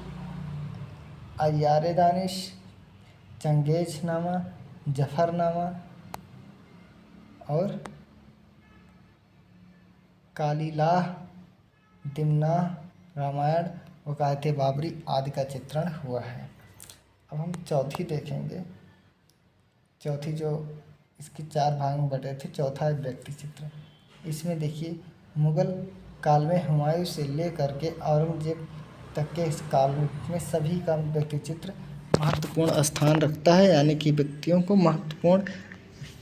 Speaker 1: अय्यारे दानिश, चंगेजनामा, जफरनामा और कालीलाह, दिमनाह, रामायण, वकायत बाबरी आदि का चित्रण हुआ है। अब हम चौथी देखेंगे। चौथी जो इसकी 4 भाग में बटे थे, चौथा है व्यक्ति चित्र। इसमें देखिए, मुग़ल काल में हुमायूं से लेकर के औरंगजेब तक के इस काल में सभी का व्यक्ति चित्र महत्वपूर्ण स्थान रखता है, यानी कि व्यक्तियों को महत्वपूर्ण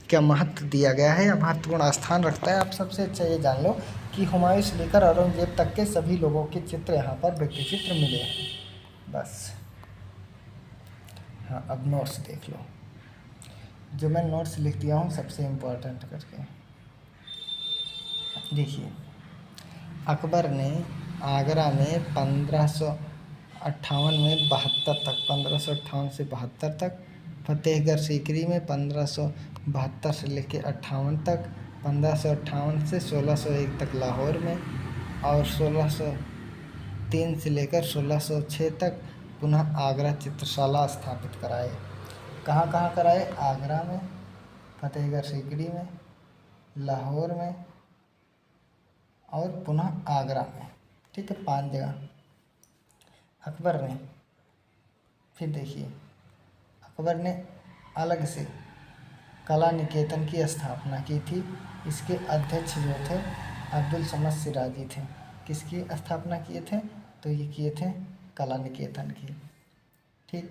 Speaker 1: क्या महत्व दिया गया है या महत्वपूर्ण स्थान रखता है। आप सबसे अच्छा ये जान लो कि हुमायूं से लेकर औरंगजेब तक के सभी लोगों के चित्र यहाँ पर व्यक्ति चित्र मिले हैं, बस। हाँ, अब नोट्स देख लो, जो मैं नोट्स लिख दिया हूँ सबसे इम्पोर्टेंट करके। देखिए, अकबर ने आगरा में 1558 में 72 तक, 1558 से 72 तक, फतेहगढ़ सीकरी में 1572 से लेकर 58 तक, 1558 से 1601 तक लाहौर में, और 1603 से लेकर 1606 तक पुनः आगरा चित्रशाला स्थापित कराए। कहाँ कहाँ कराए? आगरा में, फतेहगढ़ सीकरी में, लाहौर में और पुनः आगरा में। ठीक है, 5 जगह अकबर ने। फिर देखिए, अकबर ने अलग से कला निकेतन की स्थापना की थी। इसके अध्यक्ष जो थे अब्दुल समद सिराजी थे। किसकी स्थापना किए थे? तो ये किए थे कला निकेतन की। ठीक,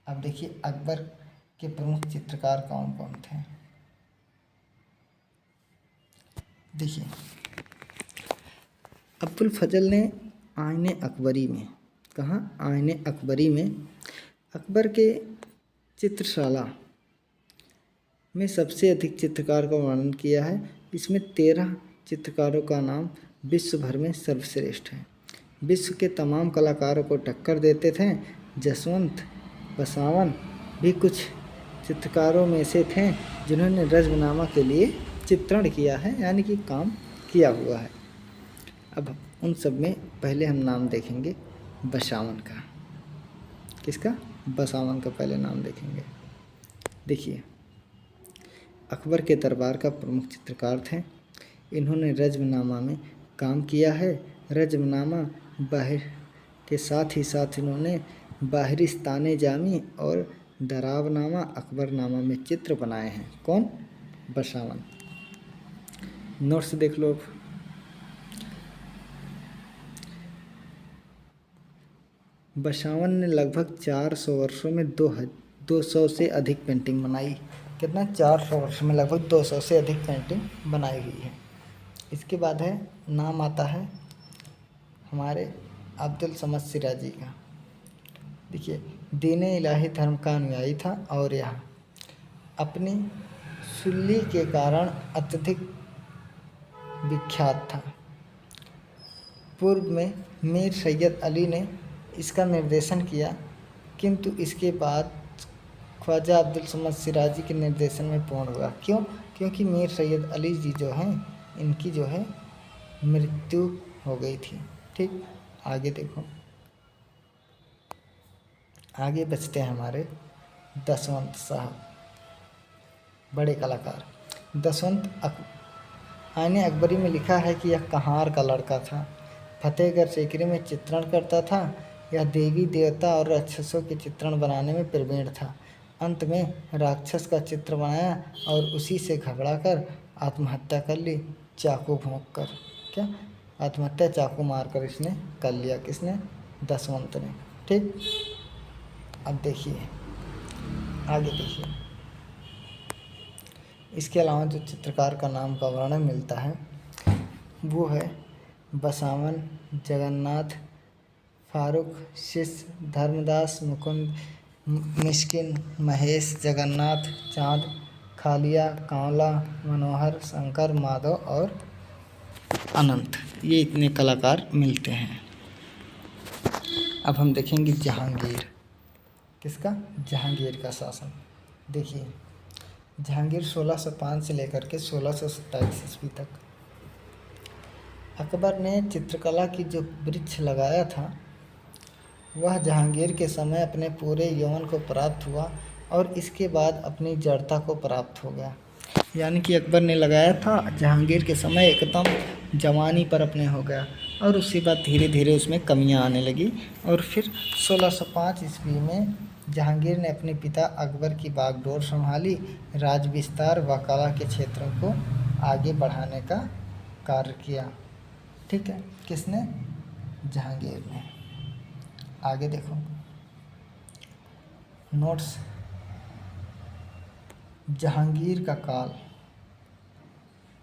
Speaker 1: अब देखिए अकबर के प्रमुख चित्रकार कौन कौन थे। देखिए अब्दुल फजल ने आईने अकबरी में, कहाँ? आईने अकबरी में अकबर के चित्रशाला में सबसे अधिक चित्रकार का वर्णन किया है। इसमें 13 चित्रकारों का नाम विश्व भर में सर्वश्रेष्ठ है। विश्व के तमाम कलाकारों को टक्कर देते थे। जसवंत बसावन भी कुछ चित्रकारों में से थे जिन्होंने रज़्मनामा के लिए चित्रण किया है, यानी कि काम किया हुआ है। अब उन सब में पहले हम नाम देखेंगे बसावन का। किसका? बसावन का पहले नाम देखेंगे। देखिए अकबर के दरबार का प्रमुख चित्रकार थे। इन्होंने रज़्मनामा में काम किया है। रज़्मनामा बाहर के साथ ही साथ इन्होंने बाहरिस्तान जामी और दराबनामा अकबरनामा में चित्र बनाए हैं। कौन? बसावन। नोट्स देख लो। बसावन ने लगभग 400 वर्षों में 200 से अधिक पेंटिंग बनाई। कितना? 400 वर्षों में लगभग 200 से अधिक पेंटिंग बनाई हुई है। इसके बाद है नाम आता है हमारे अब्दुल समद सिराजी का। देखिए दीन इलाही धर्म का अनुयायी था और यह अपनी सुल्ली के कारण अत्यधिक विख्यात था। पूर्व में मीर सैयद अली ने इसका निर्देशन किया, किंतु इसके बाद ख्वाजा अब्दुल समद सिराजी के निर्देशन में पूर्ण हुआ। क्यों? क्योंकि मीर सैयद अली जी जो हैं इनकी जो है मृत्यु हो गई थी। ठीक, आगे देखो, आगे बचते हैं हमारे दसवंत साहब, बड़े कलाकार। दसवंत आईने अकबरी में लिखा है कि यह कहार का लड़का था। फतेहगढ़ सीकरी में चित्रण करता था। यह देवी देवता और राक्षसों के चित्रण बनाने में प्रवीण था। अंत में राक्षस का चित्र बनाया और उसी से घबरा कर आत्महत्या कर ली, चाकू भोंक कर। क्या? आत्महत्या चाकू मारकर इसने कर लिया। किसने? दसवंत ने। ठीक, अब देखिए आगे देखिए। इसके अलावा जो चित्रकार का नाम का वर्णन मिलता है वो है बसावन, जगन्नाथ, फारूक, शिष्य, धर्मदास, मुकुंद, मिस्किन, महेश, जगन्नाथ, चाँद, खालिया, कांवला, मनोहर, शंकर, माधव और अनंत। ये इतने कलाकार मिलते हैं। अब हम देखेंगे जहांगीर। किसका? जहांगीर का शासन। देखिए जहांगीर 1605 से लेकर के 1627 ईस्वी तक अकबर ने चित्रकला की जो वृक्ष लगाया था वह जहांगीर के समय अपने पूरे यौवन को प्राप्त हुआ और इसके बाद अपनी जड़ता को प्राप्त हो गया। यानी कि अकबर ने लगाया था, जहांगीर के समय एकदम जवानी पर अपने हो गया और उसके बाद धीरे धीरे उसमें कमियां आने लगी। और फिर 1605 ईस्वी में जहांगीर ने अपने पिता अकबर की बागडोर संभाली। राज विस्तार व कला के क्षेत्रों को आगे बढ़ाने का कार्य किया। ठीक है, किसने? जहांगीर ने। आगे देखो नोट्स। जहांगीर का काल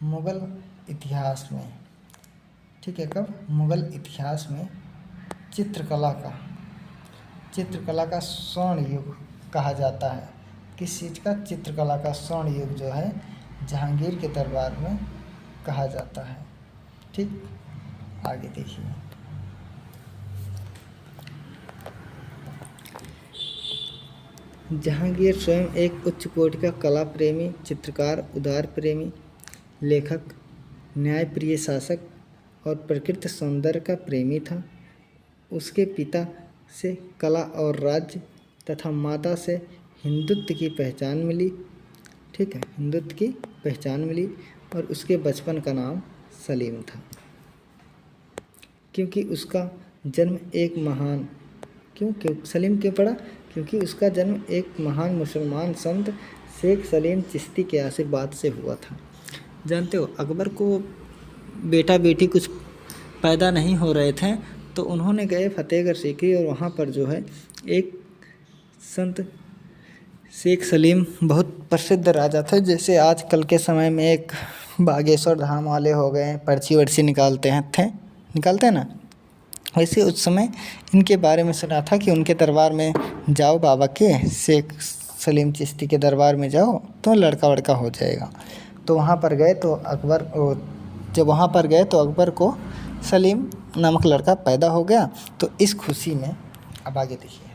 Speaker 1: मुग़ल इतिहास में, ठीक है, कब? मुग़ल इतिहास में चित्रकला का स्वर्ण युग कहा जाता है। किस चीज़ का? चित्रकला का स्वर्ण युग जो है जहांगीर के दरबार में कहा जाता है। ठीक, आगे देखिए। जहांगीर स्वयं एक उच्च कोटि का कला प्रेमी, चित्रकार, उदार प्रेमी, लेखक, न्यायप्रिय शासक और प्रकृति सौंदर्य का प्रेमी था। उसके पिता से कला और राज्य तथा माता से हिंदुत्व की पहचान मिली। ठीक है, हिंदुत्व की पहचान मिली और उसके बचपन का नाम सलीम था, क्योंकि उसका जन्म एक महान, क्यों सलीम क्यों पड़ा? क्योंकि उसका जन्म एक महान मुसलमान संत शेख सलीम चिश्ती के आशीर्वाद से हुआ था। जानते हो, अकबर को बेटा बेटी कुछ पैदा नहीं हो रहे थे, तो उन्होंने गए फतेहगढ़ सीकरी, और वहाँ पर जो है एक संत शेख सलीम बहुत प्रसिद्ध राजा थे। जैसे आजकल के समय में एक बागेश्वर धाम वाले हो गए, पर्ची वर्ची निकालते हैं ना, वैसे उस समय इनके बारे में सुना था कि उनके दरबार में जाओ, बाबा के शेख सलीम चिश्ती के दरबार में जाओ तो लड़का वड़का हो जाएगा। तो वहाँ पर गए तो अकबर को सलीम नामक लड़का पैदा हो गया। तो इस खुशी में अब आगे देखिए,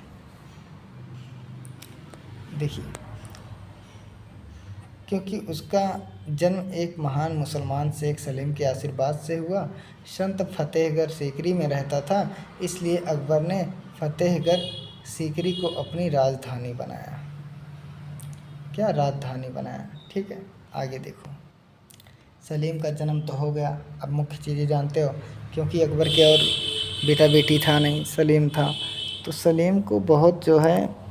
Speaker 1: क्योंकि उसका जन्म एक महान मुसलमान शेख सलीम के आशीर्वाद से हुआ। संत फतेहगढ़ सीकरी में रहता था, इसलिए अकबर ने फतेहगढ़ सीकरी को अपनी राजधानी बनाया। ठीक है, आगे देखो। सलीम का जन्म तो हो गया। अब मुख्य चीज़ें जानते हो, क्योंकि अकबर के और बेटा बेटी था नहीं, सलीम था, तो सलीम को बहुत जो है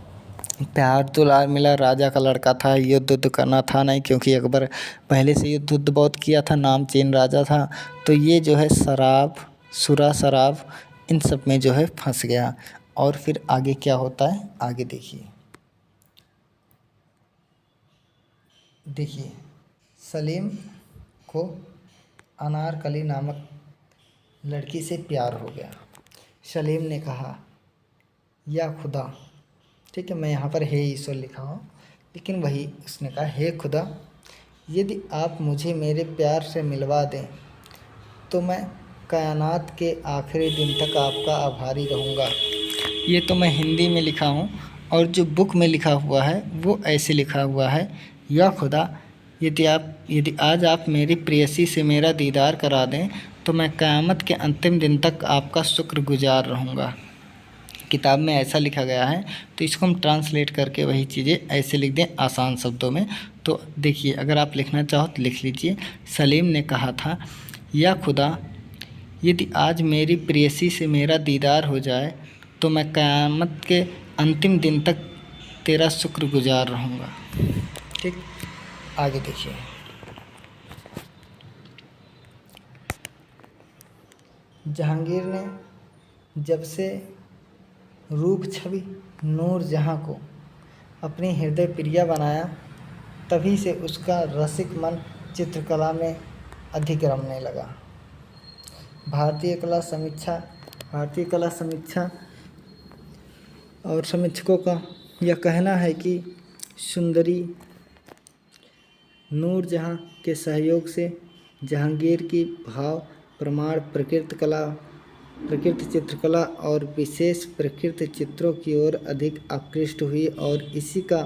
Speaker 1: प्यार दुलार मिला। राजा का लड़का था, युद्ध करना था नहीं, क्योंकि अकबर पहले से युद्ध बहुत किया था, नामचीन राजा था। तो ये जो है शराब इन सब में जो है फंस गया। और फिर आगे क्या होता है, आगे देखिए। सलीम को अनारकली नामक लड़की से प्यार हो गया। सलीम ने कहा, या खुदा, ठीक है, मैं यहाँ पर हे ईश्वर लिखा हूँ, लेकिन वही उसने कहा, हे खुदा, यदि आप मुझे मेरे प्यार से मिलवा दें तो मैं कायनात के आखिरी दिन तक आपका आभारी रहूँगा। ये तो मैं हिंदी में लिखा हूँ, और जो बुक में लिखा हुआ है वो ऐसे लिखा हुआ है, या खुदा, यदि आज आप मेरी प्रेयसी से मेरा दीदार करा दें तो मैं क़यामत के अंतिम दिन तक आपका शुक्रगुजार रहूँगा। किताब में ऐसा लिखा गया है, तो इसको हम ट्रांसलेट करके वही चीज़ें ऐसे लिख दें आसान शब्दों में। तो देखिए, अगर आप लिखना चाहो तो लिख लीजिए। सलीम ने कहा था, या खुदा, यदि आज मेरी प्रेयसी से मेरा दीदार हो जाए तो मैं क़यामत के अंतिम दिन तक तेरा शुक्रगुजार रहूँगा। ठीक, आगे देखिए। जहांगीर ने जब से रूप छवि नूरजहां को अपनी हृदय प्रिया बनाया, तभी से उसका रसिक मन चित्रकला में अधिक रमने लगा। भारतीय कला समीक्षा और समीक्षकों का यह कहना है कि सुंदरी नूरजहां के सहयोग से जहांगीर की भाव प्रमाण प्रकृति चित्रकला और विशेष प्रकृति चित्रों की ओर अधिक आकृष्ट हुई, और इसी का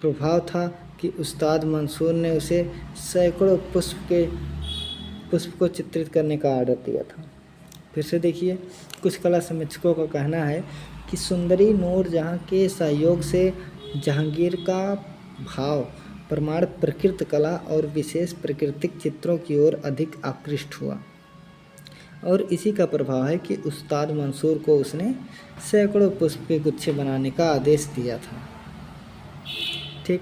Speaker 1: प्रभाव था कि उस्ताद मंसूर ने उसे सैकड़ों पुष्प को चित्रित करने का आर्डर दिया था। फिर से देखिए, कुछ कला समीक्षकों का कहना है कि सुंदरी नूरजहां के सहयोग से जहांगीर का भाव प्रमाण प्रकृति कला और विशेष प्राकृतिक चित्रों की ओर अधिक आकृष्ट हुआ, और इसी का प्रभाव है कि उस्ताद मंसूर को उसने सैकड़ों पुष्प के गुच्छे बनाने का आदेश दिया था। ठीक,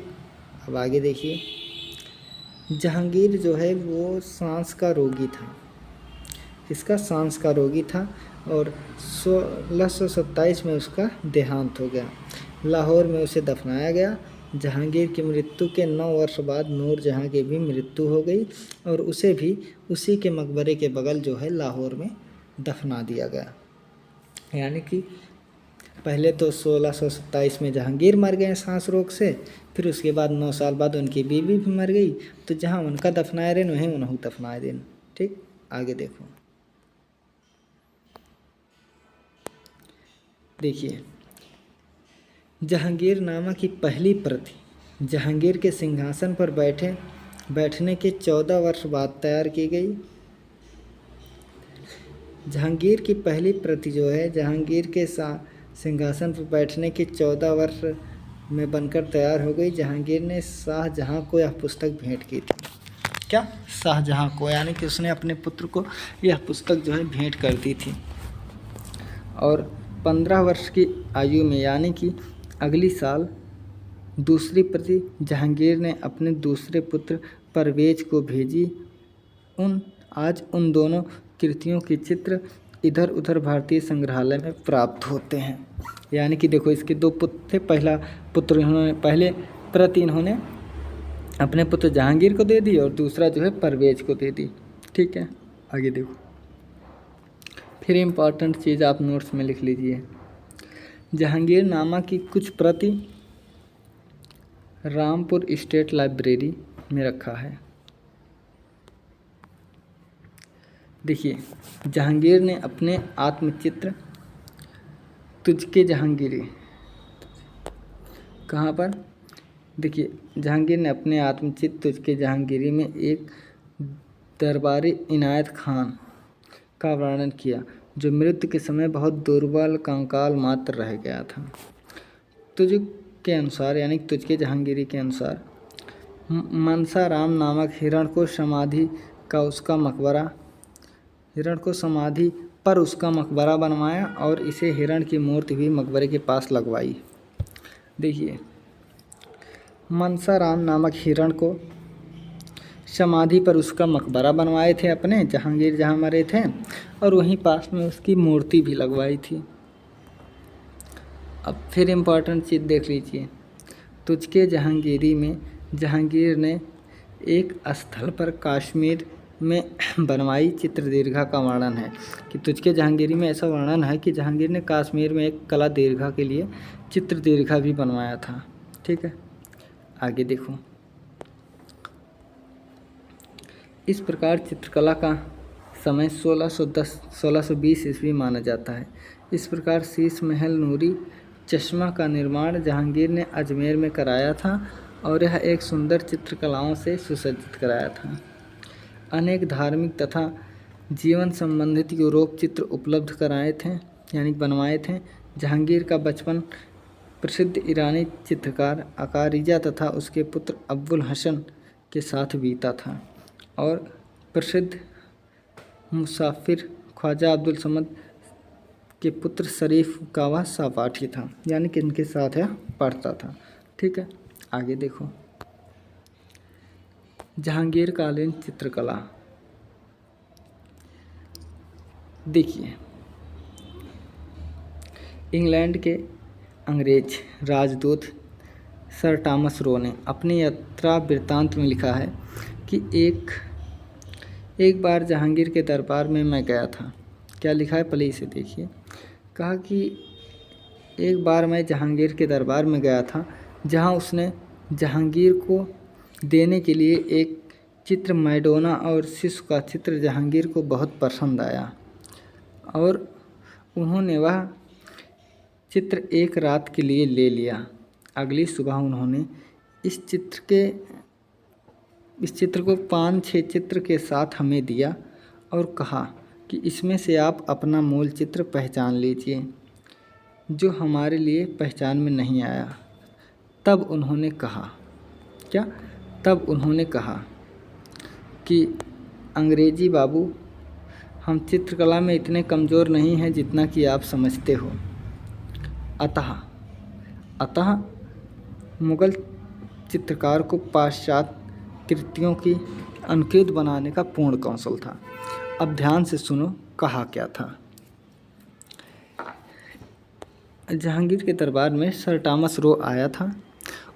Speaker 1: अब आगे देखिए। जहांगीर जो है वो सांस का रोगी था। इसका सांस का रोगी था, और 1627 में उसका देहांत हो गया। लाहौर में उसे दफनाया गया। जहांगीर की मृत्यु के 9 वर्ष बाद नूरजहां की भी मृत्यु हो गई, और उसे भी उसी के मकबरे के बगल जो है लाहौर में दफना दिया गया। यानी कि पहले तो 1627 में जहांगीर मर गए सांस रोग से, फिर उसके बाद 9 साल बाद उनकी बीवी भी मर गई, तो जहाँ उनका दफनाए रहे वहीं उन्होंने दफनाए देन। ठीक, आगे देखो। देखिए, जहांगीर नामा की पहली प्रति जहांगीर के सिंहासन पर बैठने के 14 वर्ष बाद तैयार की गई। जहांगीर की पहली प्रति जो है जहांगीर के सिंहासन पर बैठने के 14 वर्ष में बनकर तैयार हो गई। जहांगीर ने शाहजहां को यह पुस्तक भेंट की थी। क्या? शाहजहां को, यानी कि उसने अपने पुत्र को यह पुस्तक जो है भेंट कर दी थी। और 15 वर्ष की आयु में, यानी कि अगली साल दूसरी प्रति जहांगीर ने अपने दूसरे पुत्र परवेज को भेजी। आज उन दोनों कृतियों के चित्र इधर उधर भारतीय संग्रहालय में प्राप्त होते हैं। यानी कि देखो, इसके दो पुत्र थे। पहला पुत्र इन्होंने, पहले प्रति इन्होंने अपने पुत्र जहांगीर को दे दी और दूसरा जो है परवेज को दे दी। ठीक है, आगे देखो। फिर इम्पॉर्टेंट चीज़ आप नोट्स में लिख लीजिए। जहांगीरनामा की कुछ प्रति रामपुर स्टेट लाइब्रेरी में रखा है। देखिए, जहांगीर ने अपने आत्मचित्र तुझके जहांगीरी, कहाँ पर? देखिए, जहांगीर ने अपने आत्मचित्र तुझके जहांगीरी में एक दरबारी इनायत खान का वर्णन किया, जो मृत्यु के समय बहुत दुर्बल कंकाल मात्र रह गया था। तुझ के अनुसार, यानी तुझके जहांगीरी के अनुसार, मनसा राम नामक हिरण को समाधि पर उसका मकबरा बनवाया और इसे हिरण की मूर्ति भी मकबरे के पास लगवाई। देखिए, मनसा राम नामक हिरण को समाधि पर उसका मकबरा बनवाए थे अपने, जहांगीर जहाँ मरे थे, और वहीं पास में उसकी मूर्ति भी लगवाई थी। अब फिर इम्पॉर्टेंट चीज़ देख लीजिए। तुझके जहांगीरी में जहांगीर ने एक स्थल पर कश्मीर में बनवाई चित्रदीर्घा का वर्णन है कि तुझके जहांगीरी में ऐसा वर्णन है कि जहांगीर ने कश्मीर में एक कला दीर्घा के लिए चित्रदीर्घा भी बनवाया था। ठीक है, आगे देखो। इस प्रकार चित्रकला का समय 1620 ईस्वी माना जाता है। इस प्रकार शीश महल नूरी चश्मा का निर्माण जहांगीर ने अजमेर में कराया था और यह एक सुंदर चित्रकलाओं से सुसज्जित कराया था। अनेक धार्मिक तथा जीवन संबंधित यूरोप चित्र उपलब्ध कराए थे, यानी बनवाए थे। जहांगीर का बचपन प्रसिद्ध ईरानी चित्रकार अकारिजा तथा उसके पुत्र अब्बुल हसन के साथ बीता था और प्रसिद्ध मुसाफिर ख्वाजा अब्दुल समद के पुत्र शरीफ का वह सहपाठी था, यानी कि इनके साथ यह पढ़ता था। ठीक है, आगे देखो। जहांगीर कालीन चित्रकला। देखिए, इंग्लैंड के अंग्रेज राजदूत सर टॉमस रो ने अपनी यात्रा वृत्तांत में लिखा है कि एक बार जहांगीर के दरबार में मैं गया था। क्या लिखा है, पहले इसे देखिए। कहा कि एक बार मैं जहांगीर के दरबार में गया था, जहां उसने जहांगीर को देने के लिए एक चित्र मैडोना और शिशु का चित्र जहांगीर को बहुत पसंद आया और उन्होंने वह चित्र एक रात के लिए ले लिया। अगली सुबह उन्होंने इस चित्र को 5-6 चित्र के साथ हमें दिया और कहा कि इसमें से आप अपना मूल चित्र पहचान लीजिए, जो हमारे लिए पहचान में नहीं आया। तब उन्होंने कहा कि अंग्रेजी बाबू, हम चित्रकला में इतने कमज़ोर नहीं हैं जितना कि आप समझते हो। अतः मुग़ल चित्रकार को पाश्चात्य कृतियों की अनुकृत बनाने का पूर्ण कौशल था। अब ध्यान से सुनो, कहा क्या था। जहांगीर के दरबार में सर टॉमस रो आया था।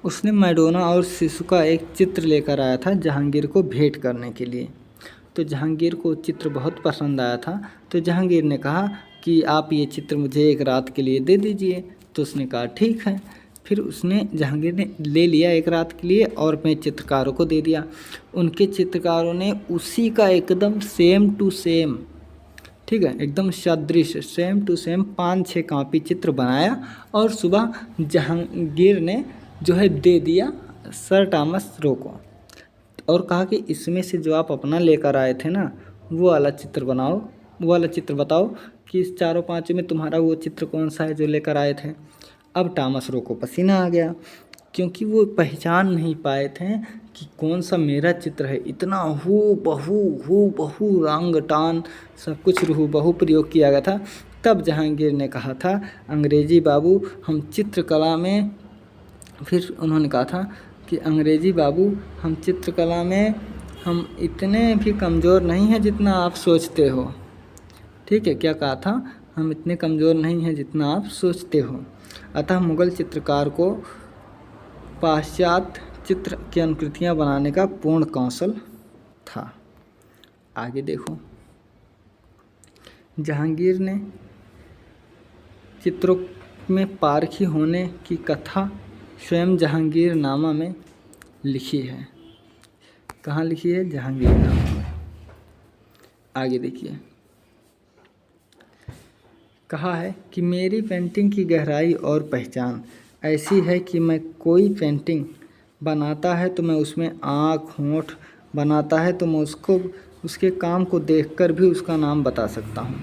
Speaker 1: उसने मैडोना और शिशु का एक चित्र लेकर आया था जहांगीर को भेंट करने के लिए। तो जहांगीर को चित्र बहुत पसंद आया था, तो जहांगीर ने कहा कि आप ये चित्र मुझे एक रात के लिए दे दीजिए। तो उसने कहा ठीक है। फिर जहांगीर ने ले लिया एक रात के लिए और अपने चित्रकारों को दे दिया। उनके चित्रकारों ने उसी का एकदम सेम टू सेम, ठीक है, एकदम सदृश सेम टू सेम 5-6 कॉपी चित्र बनाया और सुबह जहांगीर ने जो है दे दिया सर टॉमस रो को और कहा कि इसमें से जो आप अपना लेकर आए थे ना, वो वाला चित्र बताओ कि इस 4-5 में तुम्हारा वो चित्र कौन सा है जो लेकर आए थे। अब टॉमस रो को पसीना आ गया, क्योंकि वो पहचान नहीं पाए थे कि कौन सा मेरा चित्र है। इतना हू बहू रंग टान सब कुछ हूबहू प्रयोग किया गया था। तब जहांगीर ने कहा था, अंग्रेजी बाबू हम चित्रकला में, फिर उन्होंने कहा था कि अंग्रेजी बाबू हम चित्रकला में हम इतने भी कमज़ोर नहीं हैं जितना आप सोचते हो। ठीक है, क्या कहा था, हम इतने कमज़ोर नहीं हैं जितना आप सोचते हो। अतः मुग़ल चित्रकार को पाश्चात्य चित्र की अनुकृतियाँ बनाने का पूर्ण कौशल था। आगे देखो, जहांगीर ने चित्रों में पारखी होने की कथा स्वयं जहांगीरनामा में लिखी है। कहाँ लिखी है? जहांगीरनामा में। आगे देखिए, कहा है कि मेरी पेंटिंग की गहराई और पहचान ऐसी है कि मैं कोई पेंटिंग बनाता है तो मैं उसमें आँख होंठ बनाता है तो मैं उसको उसके काम को देखकर भी उसका नाम बता सकता हूँ।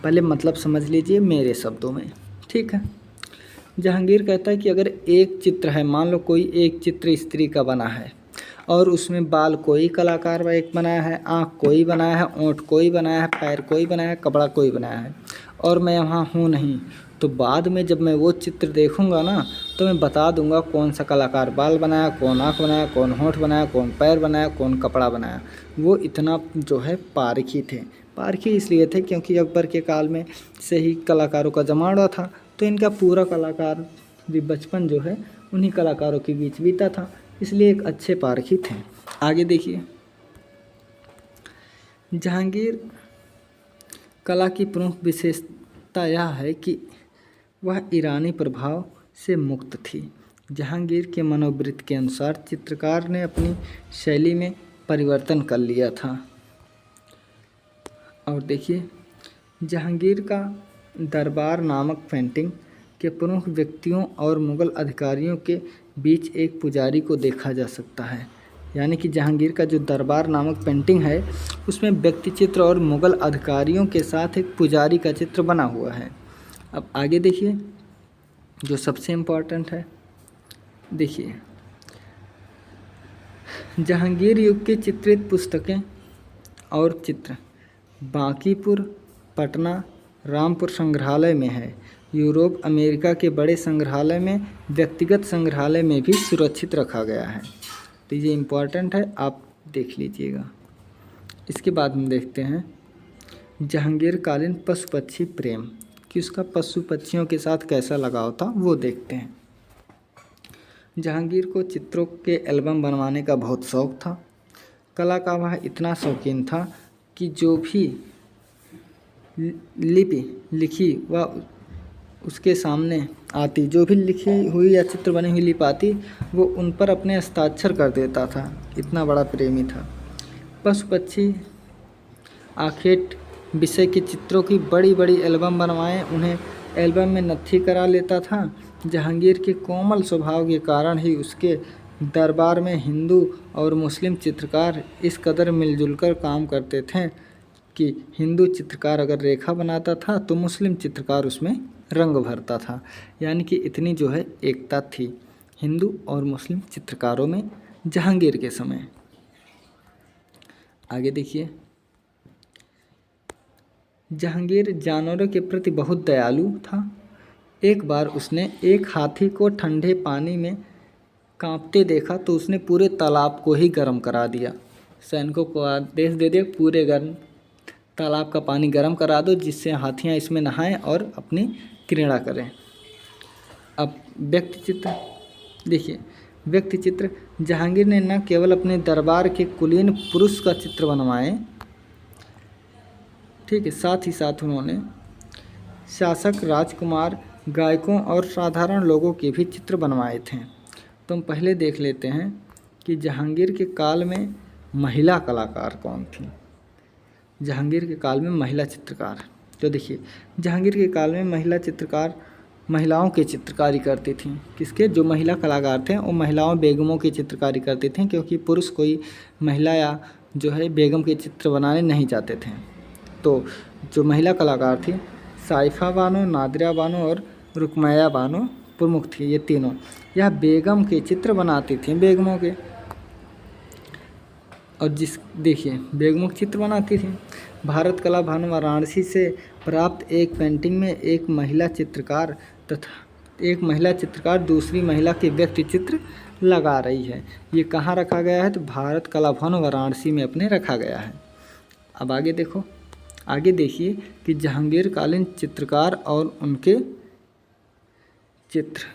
Speaker 1: पहले मतलब समझ लीजिए मेरे शब्दों में, ठीक है। जहांगीर कहता है कि अगर एक चित्र है, मान लो कोई एक चित्र स्त्री का बना है और उसमें बाल कोई कलाकार एक बनाया है, आँख कोई बनाया है, ओंठ कोई बनाया है, पैर कोई बनाया है, कपड़ा कोई बनाया है, और मैं वहाँ हूँ नहीं, तो बाद में जब मैं वो चित्र देखूँगा ना तो मैं बता दूँगा कौन सा कलाकार बाल बनाया, कौन आँख बनाया, कौन होंठ बनाया, कौन पैर बनाया, कौन कपड़ा बनाया। वो इतना जो है पारखी थे। पारखी इसलिए थे क्योंकि अकबर के काल में से ही कलाकारों का जमाना था, तो इनका पूरा कलाकार भी बचपन जो है उन्हीं कलाकारों के बीच बीता था, इसलिए एक अच्छे पारखी थे। आगे देखिए, जहांगीर कला की प्रमुख विशेषता यह है कि वह ईरानी प्रभाव से मुक्त थी। जहांगीर के मनोवृत्ति के अनुसार चित्रकार ने अपनी शैली में परिवर्तन कर लिया था। और देखिए, जहांगीर का दरबार नामक पेंटिंग के प्रमुख व्यक्तियों और मुग़ल अधिकारियों के बीच एक पुजारी को देखा जा सकता है। यानी कि जहांगीर का जो दरबार नामक पेंटिंग है उसमें व्यक्ति चित्र और मुग़ल अधिकारियों के साथ एक पुजारी का चित्र बना हुआ है। अब आगे देखिए, जो सबसे इम्पोर्टेंट है, देखिए जहांगीर युग की चित्रित पुस्तकें और चित्र बांकीपुर, पटना, रामपुर संग्रहालय में है। यूरोप, अमेरिका के बड़े संग्रहालय में, व्यक्तिगत संग्रहालय में भी सुरक्षित रखा गया है। तो ये इम्पॉर्टेंट है, आप देख लीजिएगा। इसके बाद हम देखते हैं जहांगीर कालीन पशु पक्षी प्रेम, कि उसका पशु पक्षियों के साथ कैसा लगाव था वो देखते हैं। जहांगीर को चित्रों के एल्बम बनवाने का बहुत शौक़ था। कला का वह इतना शौकीन था कि जो भी लिपि लिखी वह उसके सामने आती, जो भी लिखी हुई या चित्र बनी हुई लिपि आती वो उन पर अपने हस्ताक्षर कर देता था, इतना बड़ा प्रेमी था। पशु पक्षी आखेट विषय के चित्रों की बड़ी बड़ी एल्बम बनवाए, उन्हें एल्बम में नत्थी करा लेता था। जहांगीर के कोमल स्वभाव के कारण ही उसके दरबार में हिंदू और मुस्लिम चित्रकार इस कदर मिलजुल कर काम करते थे कि हिंदू चित्रकार अगर रेखा बनाता था तो मुस्लिम चित्रकार उसमें रंग भरता था। यानी कि इतनी जो है एकता थी हिंदू और मुस्लिम चित्रकारों में जहांगीर के समय। आगे देखिए, जहांगीर जानवरों के प्रति बहुत दयालु था। एक बार उसने एक हाथी को ठंडे पानी में कांपते देखा तो उसने पूरे तालाब को ही गर्म करा दिया। सैनिकों को आदेश दे दिया, पूरे गर्म तालाब का पानी गर्म करा दो जिससे हाथियां इसमें नहाएं और अपनी क्रीड़ा करें। अब व्यक्ति चित्र देखिए, व्यक्ति चित्र जहांगीर ने न केवल अपने दरबार के कुलीन पुरुष का चित्र बनवाए, ठीक है, साथ ही साथ उन्होंने शासक, राजकुमार, गायकों और साधारण लोगों के भी चित्र बनवाए थे। तो हम पहले देख लेते हैं कि जहांगीर के काल में महिला कलाकार कौन थी। जहांगीर के काल में महिला चित्रकार, तो देखिए जहांगीर के काल में महिला चित्रकार महिलाओं की चित्रकारी करती थीं। किसके? जो महिला कलाकार थे वो महिलाओं बेगमों की चित्रकारी करते थे, क्योंकि पुरुष कोई महिला या जो है बेगम के चित्र बनाने नहीं चाहते थे। तो जो महिला कलाकार थी साइफा बानो, नादिरा बानो और रुकमैया बानो प्रमुख थी। ये तीनों यह बेगम के चित्र बनाती थीं, बेगमों के। और जिस देखिए बेगमुख चित्र बनाती थी। भारत कला भवन वाराणसी से प्राप्त एक पेंटिंग में एक महिला चित्रकार दूसरी महिला के व्यक्ति चित्र लगा रही है। ये कहाँ रखा गया है? तो भारत कला भवन वाराणसी में अपने रखा गया है। अब आगे देखो, आगे देखिए कि जहांगीर कालीन चित्रकार और उनके चित्र।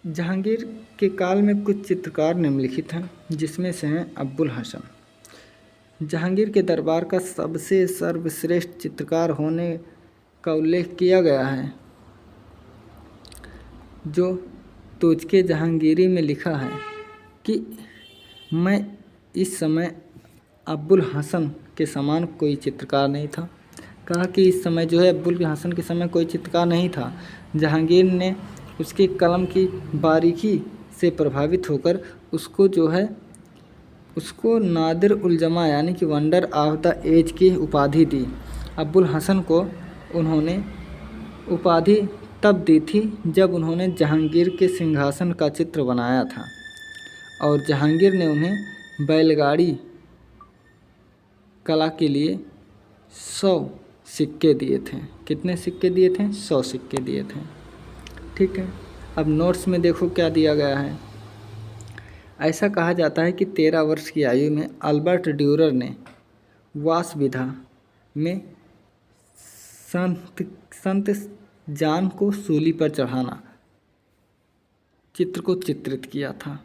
Speaker 1: जहांगीर के काल में कुछ चित्रकार निम्नलिखित हैं, जिसमें से हैं अब्बुल हसन। जहांगीर के दरबार का सबसे सर्वश्रेष्ठ चित्रकार होने का उल्लेख किया गया है, जो तुझके जहांगीरी में लिखा है कि मैं इस समय अब्बुल हसन के समान कोई चित्रकार नहीं था। कहा कि इस समय जो है अब्बुल हसन के समय कोई चित्रकार नहीं था। जहांगीर ने उसकी कलम की बारीकी से प्रभावित होकर उसको नादिर उल जमा यानी कि वंडर ऑफ द एज की उपाधि दी। अब्बुल हसन को उन्होंने उपाधि तब दी थी जब उन्होंने जहांगीर के सिंहासन का चित्र बनाया था और जहांगीर ने उन्हें बैलगाड़ी कला के लिए 100 सिक्के दिए थे। कितने सिक्के दिए थे? 100 सिक्के दिए थे। ठीक है, अब नोट्स में देखो क्या दिया गया है। ऐसा कहा जाता है कि 13 वर्ष की आयु में अल्बर्ट ड्यूरर ने वास विधा में संत जान को सूली पर चढ़ाना चित्र को चित्रित किया था।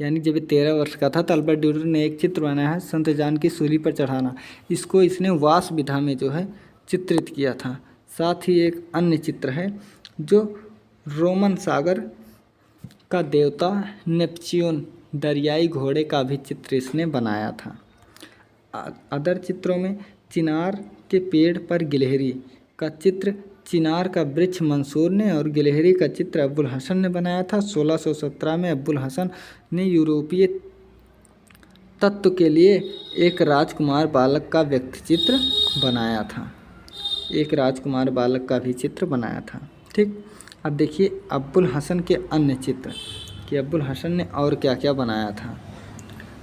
Speaker 1: यानी जब 13 वर्ष का था तो अल्बर्ट ड्यूरर ने एक चित्र बनाया है, संत जान की सूली पर चढ़ाना। इसको इसने वास विधा में जो है चित्रित किया था। साथ ही एक अन्य चित्र है जो रोमन सागर का देवता नेपच्यून दरियाई घोड़े का भी चित्र इसने बनाया था। अदर चित्रों में चिनार के पेड़ पर गिलहरी का चित्र चिनार का वृक्ष मंसूर ने और गिलहरी का चित्र अब्बुल हसन ने बनाया था। 1617 में अब्बुल हसन ने यूरोपीय तत्व के लिए एक राजकुमार बालक का व्यक्ति चित्र बनाया था। एक राजकुमार बालक का भी चित्र बनाया था। ठीक, अब देखिए अब्बुल हसन के अन्य चित्र कि अब्बुल हसन ने और क्या क्या बनाया था।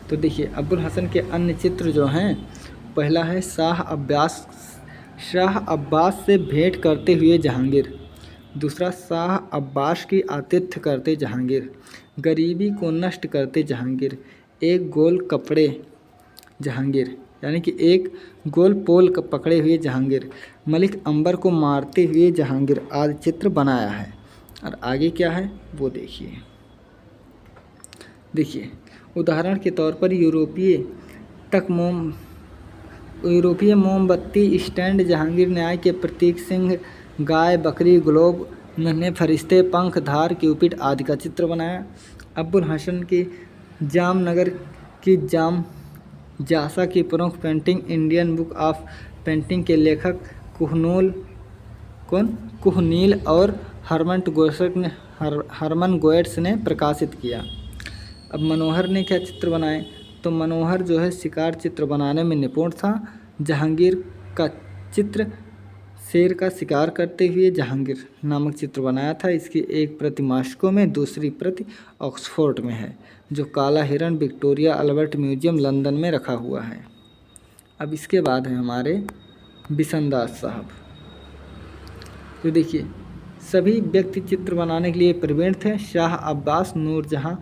Speaker 1: तो देखिए अब्बुल हसन के अन्य चित्र जो हैं, पहला है शाह अब्बास से भेंट करते हुए जहांगीर। दूसरा शाह अब्बास की आतिथ्य करते जहांगीर। गरीबी को नष्ट करते जहांगीर। एक गोल कपड़े जहांगीर यानी कि एक गोल पोल पकड़े हुए जहांगीर। मलिक अंबर को मारते हुए जहांगीर आदि चित्र बनाया है। और आगे क्या है वो देखिए उदाहरण के तौर पर यूरोपीय मोमबत्ती स्टैंड जहांगीर न्याय के प्रतीक, सिंह, गाय, बकरी, ग्लोब, नन्हे फरिश्ते, पंख, धार, क्यूपिड आदि का चित्र बनाया। अब्बुल हसन की जामनगर की जासा की प्रमुख painting Indian book of painting के लेखक कुहनील और हरमन गोएट्स ने प्रकाशित किया। अब मनोहर ने क्या चित्र बनाए? तो मनोहर जो है शिकार चित्र बनाने में निपुण था। जहांगीर का चित्र शेर का शिकार करते हुए जहांगीर नामक चित्र बनाया था। इसकी एक प्रति मॉस्को में, दूसरी प्रति ऑक्सफोर्ड में है, जो काला हिरण विक्टोरिया अल्बर्ट म्यूजियम लंदन में रखा हुआ है। अब इसके बाद है हमारे बिशनदास साहब। तो देखिए सभी व्यक्ति चित्र बनाने के लिए प्रवीण थे। शाह अब्बास नूरजहां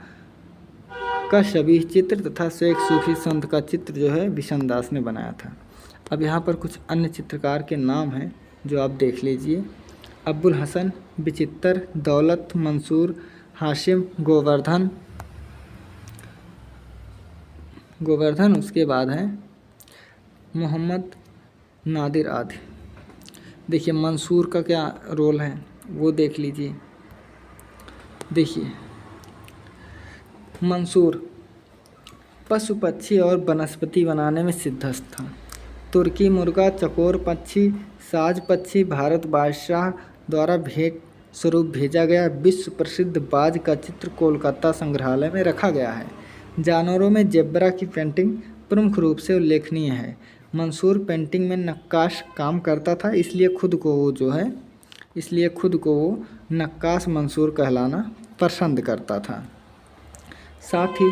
Speaker 1: का शबीह चित्र तथा शेख सूफी संत का चित्र जो है बिशनदास ने बनाया था। अब यहाँ पर कुछ अन्य चित्रकार के नाम हैं जो आप देख लीजिए। अब्बुल हसन, विचित्र, दौलत, मंसूर, हाशिम, गोवर्धन, उसके बाद हैं मोहम्मद नादिर आदि। देखिए मंसूर का क्या रोल है वो देख लीजिए। देखिए मंसूर पशु पक्षी और वनस्पति बनाने में सिद्धस्त था। तुर्की मुर्गा, चकोर पक्षी, साज पक्षी भारत बादशाह द्वारा भेंट स्वरूप भेजा गया विश्व प्रसिद्ध बाज का चित्र कोलकाता संग्रहालय में रखा गया है। जानवरों में जेब्रा की पेंटिंग प्रमुख रूप से उल्लेखनीय है। मंसूर पेंटिंग में नक्काश काम करता था, इसलिए खुद को वो नक्काश मंसूर कहलाना पसंद करता था। साथ ही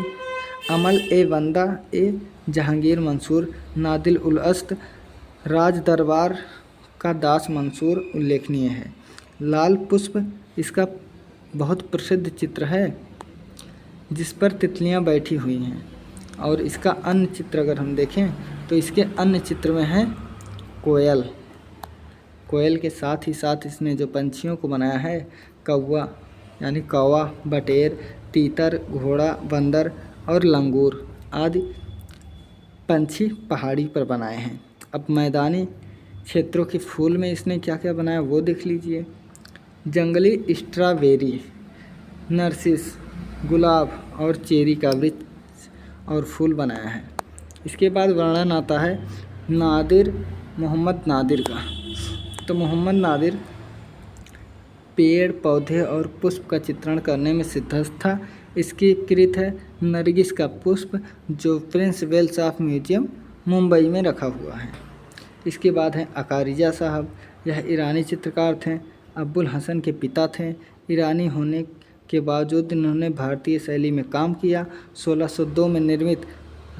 Speaker 1: अमल ए बंदा ए जहांगीर मंसूर, नादिल उल अस्त, राज दरबार का दास मंसूर उल्लेखनीय है। लाल पुष्प इसका बहुत प्रसिद्ध चित्र है जिस पर तितलियां बैठी हुई हैं। और इसका अन्य चित्र अगर हम देखें तो इसके अन्य चित्र में है कोयल। कोयल के साथ ही साथ इसने जो पंछियों को बनाया है, कौवा यानी कौवा, बटेर, तीतर, घोड़ा, बंदर और लंगूर आदि पंछी पहाड़ी पर बनाए हैं। अब मैदानी क्षेत्रों के फूल में इसने क्या क्या बनाया वो देख लीजिए। जंगली स्ट्रॉबेरी, नरसिस, गुलाब और चेरी का वृक्ष और फूल बनाया है। इसके बाद वर्णन आता है मोहम्मद नादिर का। तो मोहम्मद नादिर पेड़, पौधे और पुष्प का चित्रण करने में सिद्धहस्त था। इसकी कृत है नरगिस का पुष्प, जो prince Wales of museum Mumbai में रखा हुआ है। इसके बाद है अकारिजा साहब। यह ईरानी चित्रकार थे, अब्बुल हसन के पिता थे। ईरानी होने के बावजूद इन्होंने भारतीय शैली में काम किया। 1602 में निर्मित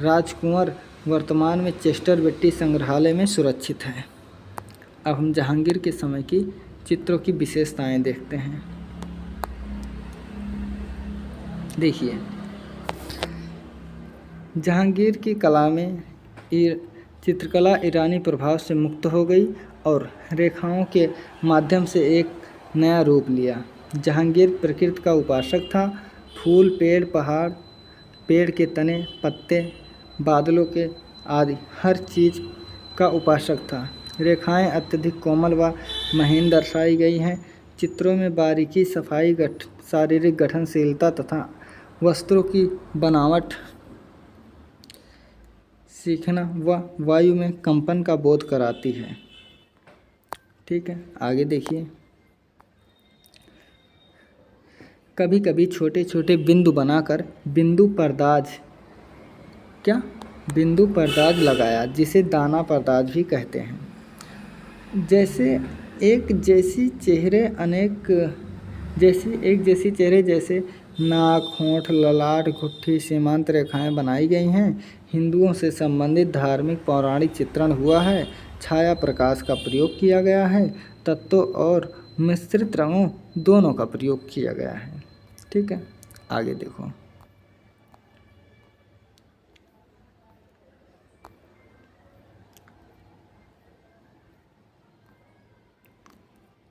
Speaker 1: राजकुंवर वर्तमान में चेस्टर बेट्टी संग्रहालय में सुरक्षित है। अब हम जहांगीर के समय की चित्रों की विशेषताएं देखते हैं। देखिए, जहांगीर की कला में चित्रकला ईरानी प्रभाव से मुक्त हो गई और रेखाओं के माध्यम से एक नया रूप लिया। जहांगीर प्रकृति का उपासक था। फूल, पेड़, पहाड़, पेड़ के तने, पत्ते, बादलों के आदि हर चीज़ का उपासक था। रेखाएं अत्यधिक कोमल व महीन दर्शाई गई हैं। चित्रों में बारीकी, सफाई, शारीरिक गठनशीलता तथा वस्त्रों की बनावट सीखना व वायु में कंपन का बोध कराती है। ठीक है, आगे देखिए। कभी कभी छोटे छोटे बिंदु बनाकर बिंदु पर्दाज लगाया, जिसे दाना पर्दाज भी कहते हैं। जैसे एक जैसी चेहरे जैसे नाक, होंठ, ललाट, घुट्टी, सीमांत रेखाएं बनाई गई हैं। हिंदुओं से संबंधित धार्मिक पौराणिक चित्रण हुआ है। छाया प्रकाश का प्रयोग किया गया है। तत्वों और मिश्रित रंगों दोनों का प्रयोग किया गया है। ठीक है, आगे देखो।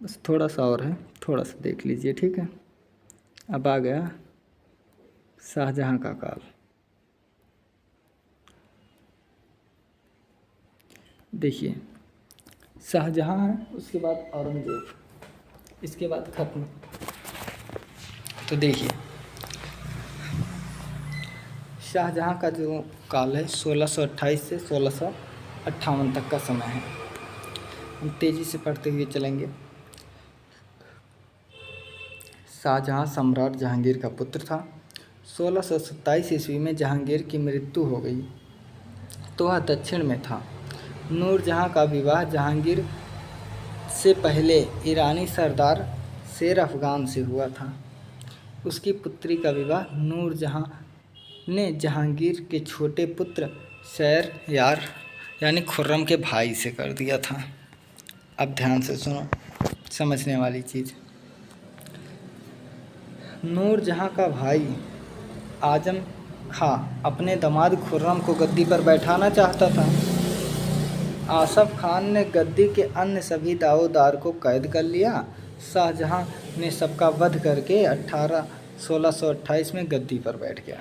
Speaker 1: बस थोड़ा सा और है, थोड़ा सा देख लीजिए। ठीक है, अब आ गया शाहजहां का काल। देखिए, शाहजहां है, उसके बाद औरंगजेब, इसके बाद खत्म। तो देखिए, शाहजहां का जो काल है 1628 से 1658 तक का समय है। हम तेज़ी से पढ़ते हुए चलेंगे। शाहजहां सम्राट जहांगीर का पुत्र था। 1627 ईस्वी में जहांगीर की मृत्यु हो गई तो वह दक्षिण में था। नूरजहां का विवाह जहांगीर से पहले ईरानी सरदार शेर अफगान से हुआ था। उसकी पुत्री का विवाह नूरजहां ने जहांगीर के छोटे पुत्र शहरयार यानी खुर्रम के भाई से कर दिया था। अब ध्यान से सुनो, समझने वाली चीज़। नूरजहां का भाई आजम खां अपने दामाद खुर्रम को गद्दी पर बैठाना चाहता था। आसफ खान ने गद्दी के अन्य सभी दावेदार को कैद कर लिया। शाहजहां ने सबका वध करके 1628 में गद्दी पर बैठ गया।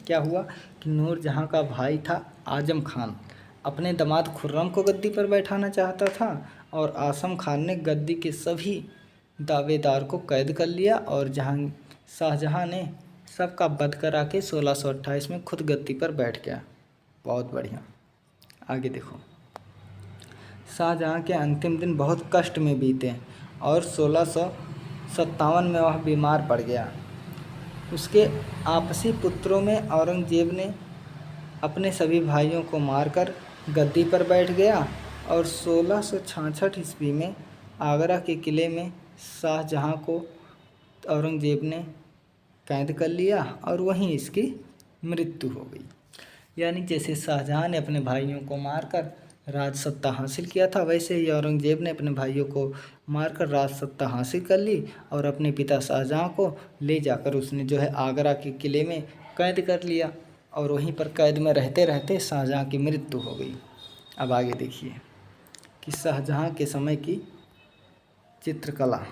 Speaker 1: क्या हुआ कि नूरजहां का भाई था आजम खान, अपने दामाद खुर्रम को गद्दी पर बैठाना चाहता था और आसम खान ने गद्दी के सभी दावेदार को कैद कर लिया और शाहजहां ने सबका वध करा के 1628 में खुद गद्दी पर बैठ गया। बहुत बढ़िया, आगे देखो। शाहजहां के अंतिम दिन बहुत कष्ट में बीते और 1657 में वह बीमार पड़ गया। उसके आपसी पुत्रों में औरंगजेब ने अपने सभी भाइयों को मारकर गद्दी पर बैठ गया और 1666 ईस्वी में आगरा के किले में शाहजहां को औरंगजेब ने कैद कर लिया और वहीं इसकी मृत्यु हो गई। यानी जैसे शाहजहाँ ने अपने भाइयों को मारकर राज सत्ता हासिल किया था, वैसे ही औरंगजेब ने अपने भाइयों को मारकर राज सत्ता हासिल कर ली और अपने पिता शाहजहाँ को ले जाकर उसने जो है आगरा के किले में कैद कर लिया और वहीं पर कैद में रहते रहते शाहजहाँ की मृत्यु हो गई। अब आगे देखिए कि शाहजहाँ के समय की चित्रकला।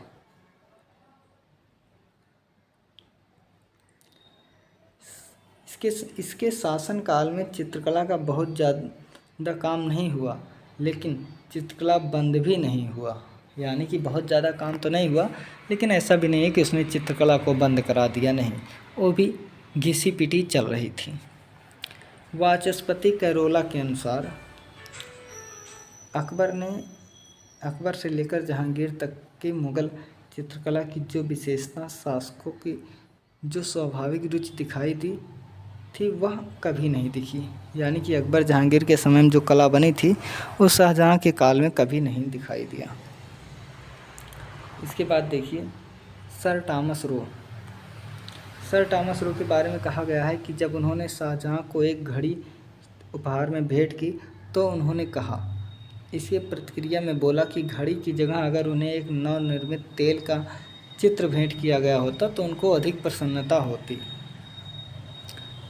Speaker 1: इसके शासनकाल में चित्रकला का बहुत ज़्यादा काम नहीं हुआ, लेकिन चित्रकला बंद भी नहीं हुआ। यानी कि बहुत ज़्यादा काम तो नहीं हुआ, लेकिन ऐसा भी नहीं है कि उसने चित्रकला को बंद करा दिया, नहीं, वो भी घिसी पिटी चल रही थी। वाचस्पति कैरोला के अनुसार अकबर से लेकर जहांगीर तक की मुग़ल चित्रकला की जो विशेषता शासकों की जो स्वाभाविक रुचि दिखाई दी थी वह कभी नहीं दिखी। यानी कि अकबर जहांगीर के समय में जो कला बनी थी वो शाहजहाँ के काल में कभी नहीं दिखाई दिया। इसके बाद देखिए सर टॉमस रो के बारे में कहा गया है कि जब उन्होंने शाहजहाँ को एक घड़ी उपहार में भेंट की तो उन्होंने कहा, इसके प्रतिक्रिया में बोला कि घड़ी की जगह अगर उन्हें एक नवनिर्मित तेल का चित्र भेंट किया गया होता तो उनको अधिक प्रसन्नता होती।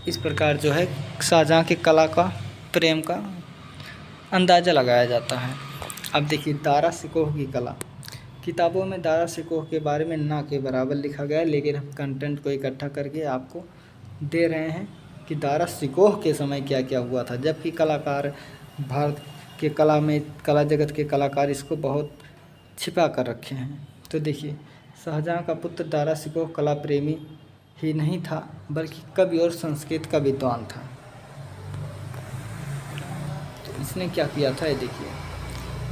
Speaker 1: इस प्रकार जो है शाहजहाँ की कला का प्रेम का अंदाज़ा लगाया जाता है। अब देखिए दारा शिकोह की कला। किताबों में दारा शिकोह के बारे में ना के बराबर लिखा गया है, लेकिन हम कंटेंट को इकट्ठा करके आपको दे रहे हैं कि दारा शिकोह के समय क्या क्या हुआ था, जबकि कलाकार भारत के कला जगत के कलाकार इसको बहुत छिपा कर रखे हैं। तो देखिए शाहजहाँ का पुत्र दारा शिकोह कला प्रेमी ही नहीं था बल्कि कवि और संस्कृत का विद्वान था। तो इसने क्या किया था, ये देखिए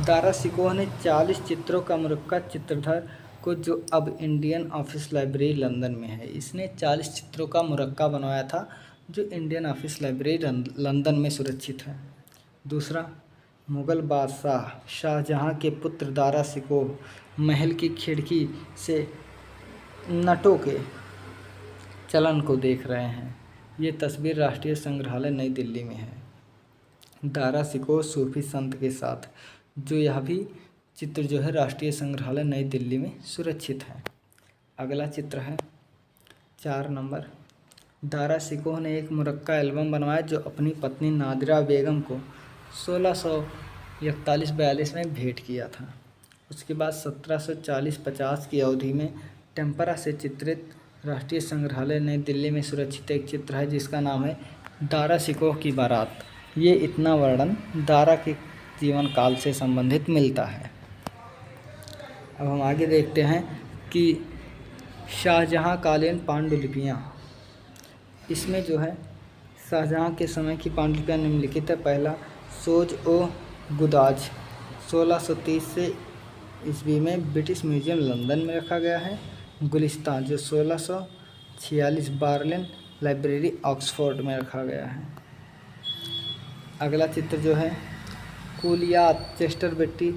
Speaker 1: दारा शिकोह ने 40 चित्रों का मुरक्का चित्रधर को, जो अब इंडियन ऑफिस लाइब्रेरी लंदन में है, इसने 40 चित्रों का मुरक्का बनवाया था जो इंडियन ऑफिस लाइब्रेरी लंदन में सुरक्षित है। दूसरा, मुग़ल बादशाह शाहजहाँ के पुत्र दारा शिकोह महल की खिड़की से नटों के चलन को देख रहे हैं। ये तस्वीर राष्ट्रीय संग्रहालय नई दिल्ली में है। दारा शिकोह सूफी संत के साथ, जो यह भी चित्र जो है राष्ट्रीय संग्रहालय नई दिल्ली में सुरक्षित है। अगला चित्र है 4 नंबर। दारा शिकोह ने एक मुरक्का एल्बम बनवाया जो अपनी पत्नी नादिरा बेगम को 1641-42 में भेंट किया था। उसके बाद 1740-50 की अवधि में टेम्परा से चित्रित राष्ट्रीय संग्रहालय नई दिल्ली में सुरक्षित एक चित्र है जिसका नाम है दारा शिकोह की बारात। ये इतना वर्णन दारा के जीवन काल से संबंधित मिलता है। अब हम आगे देखते हैं कि शाहजहाँ कालीन पांडुलिपियाँ। इसमें जो है शाहजहाँ के समय की पांडुलिपियाँ निम्नलिखित है। पहला, सोज ओ गुदाज 1630 से ईस्वी में ब्रिटिश म्यूजियम लंदन में रखा गया है। गुलिस्तान जो 1646 बार्लिन लाइब्रेरी ऑक्सफोर्ड में रखा गया है। अगला चित्र जो है कुलियात चेस्टर बेट्टी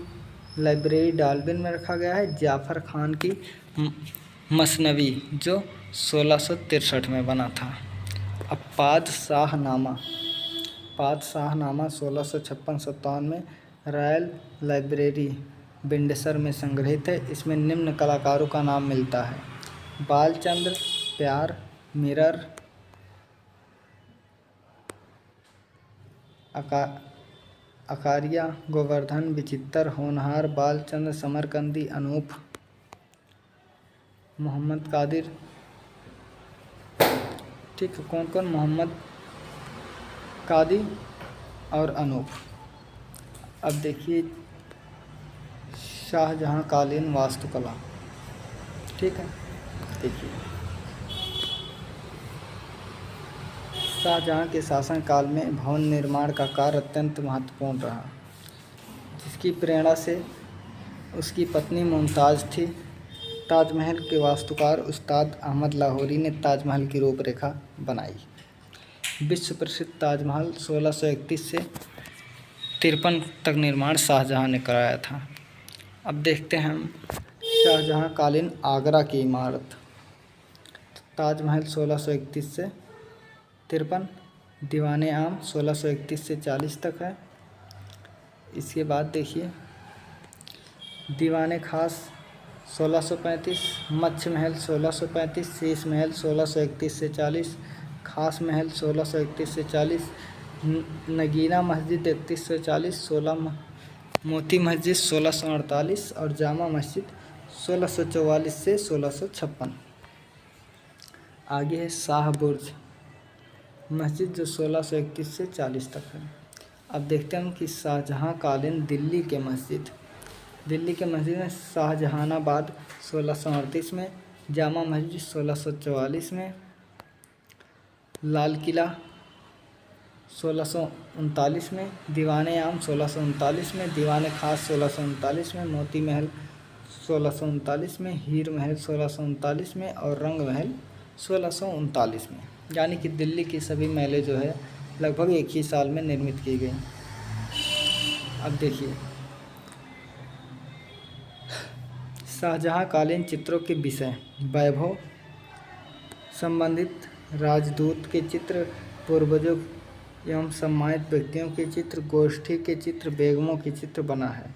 Speaker 1: लाइब्रेरी डाल्बिन में रखा गया है। जाफ़र खान की मसनवी जो 1663 में बना था। अब पादशाहनामा 1656-57 में रॉयल लाइब्रेरी बिंडसर में संग्रहित है। इसमें निम्न कलाकारों का नाम मिलता है: बालचंद्र, प्यार, मिरर, अकारिया, गोवर्धन, विचित्र, होनहार, बालचंद्र, समरकंदी, अनूप, मोहम्मद कादिर। ठीक है, कौन कौन? मोहम्मद कादी और अनूप। अब देखिए शाहजहाँ कालीन वास्तुकला। ठीक है, देखिए शाहजहाँ के शासनकाल में भवन निर्माण का कार्य अत्यंत महत्वपूर्ण रहा, जिसकी प्रेरणा से उसकी पत्नी मुमताज़ थी। ताजमहल के वास्तुकार उस्ताद अहमद लाहौरी ने ताजमहल की रूपरेखा बनाई। विश्व प्रसिद्ध ताजमहल 1631 से 53 तक निर्माण शाहजहाँ ने कराया था। अब देखते हैं हम शाहजहाँ कालीन आगरा की इमारत। ताजमहल 1631 से 53, दीवाने आम 1631 से 40 तक है। इसके बाद देखिए दीवाने खास 1635, मच्छ महल 1635, शीश महल 1631 से 40, खास महल 1631 से 40, नगीना मस्जिद 3140, 16 मोती मस्जिद 1648 और जामा मस्जिद 1644 से 1656। आगे है शाह बुर्ज मस्जिद जो 1631 से 40 तक है। अब देखते हैं कि शाहजहाँ कालीन दिल्ली के मस्जिद में शाहजहानाबाद 1638 में, जामा मस्जिद 1644 में, लाल किला 1639 में, दीवाने आम 1639 में, दीवाने खास 1639 में, मोती महल 1639 में, हीर महल 1639 में और रंग महल 1639 में। यानी कि दिल्ली की सभी महलें जो है लगभग एक ही साल में निर्मित की गई। अब देखिए शाहजहाँ कालीन चित्रों के विषय, वैभव, संबंधित राजदूत के चित्र, पूर्वजों एवं सम्मानित व्यक्तियों के चित्र, गोष्ठी के चित्र, बेगमों के चित्र बना है।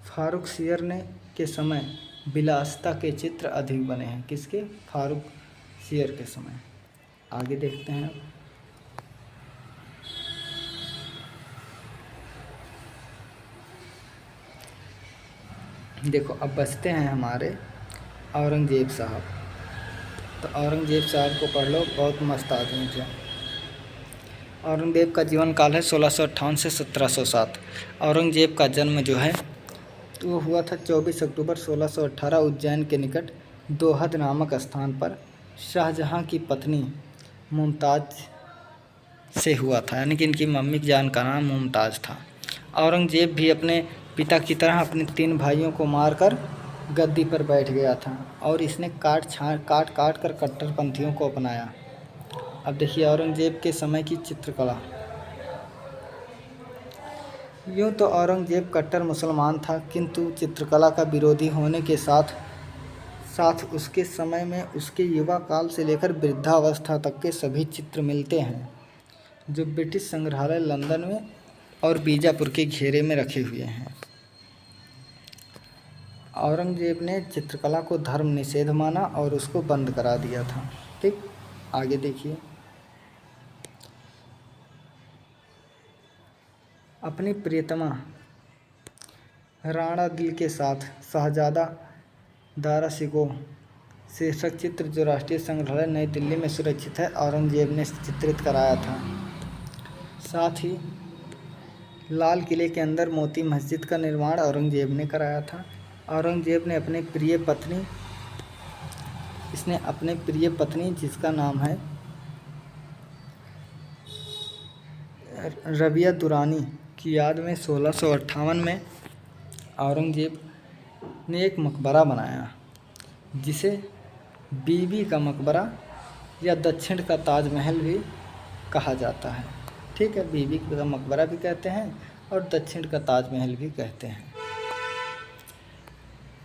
Speaker 1: फारूक सियर ने के समय विलासिता के चित्र अधिक बने हैं। किसके? फारूक सियर के समय। आगे देखते हैं। देखो अब बचते हैं हमारे औरंगजेब साहब। तो औरंगजेब साहब को पढ़ लो, बहुत मस्त आदमी थे। औरंगजेब का जीवन काल है 1658 से 1707। औरंगजेब का जन्म जो है वो हुआ था 24 अक्टूबर 1618 उज्जैन के निकट दोहद नामक स्थान पर शाहजहाँ की पत्नी मुमताज़ से हुआ था। यानी कि इनकी मम्मी जान का नाम मुमताज़ था। औरंगजेब भी अपने पिता की तरह अपने 3 भाइयों को मारकर गद्दी पर बैठ गया था और इसने काट काट कर कट्टरपंथियों को अपनाया। अब देखिए औरंगजेब के समय की चित्रकला। यूँ तो औरंगजेब कट्टर मुसलमान था, किंतु चित्रकला का विरोधी होने के साथ साथ उसके समय में उसके युवा काल से लेकर वृद्धावस्था तक के सभी चित्र मिलते हैं जो ब्रिटिश संग्रहालय लंदन में और बीजापुर के घेरे में रखे हुए हैं। औरंगजेब ने चित्रकला को धर्म निषेध माना और उसको बंद करा दिया था। ठीक, आगे देखिए। अपनी प्रियतमा राणा दिल के साथ शहजादा दारा शिकोह शीर्षक चित्र जो राष्ट्रीय संग्रहालय नई दिल्ली में सुरक्षित है, औरंगजेब ने चित्रित कराया था। साथ ही लाल किले के अंदर मोती मस्जिद का निर्माण औरंगजेब ने कराया था। औरंगजेब ने अपनी प्रिय पत्नी जिसका नाम है रबिया दुरानी की याद में 1658 में औरंगजेब ने एक मकबरा बनाया जिसे बीबी का मकबरा या दक्षिण का ताजमहल भी कहा जाता है। ठीक है, बीबी का मकबरा भी कहते हैं और दक्षिण का ताजमहल भी कहते हैं।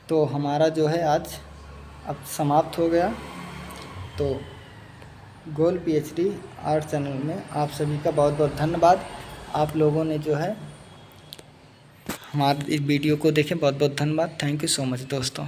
Speaker 1: तो हमारा जो है आज अब समाप्त हो गया। तो गोल PhD आर्ट चैनल में आप सभी का बहुत बहुत धन्यवाद। आप लोगों ने जो है हमारे इस वीडियो को देखें, बहुत बहुत धन्यवाद। थैंक यू सो मच दोस्तों।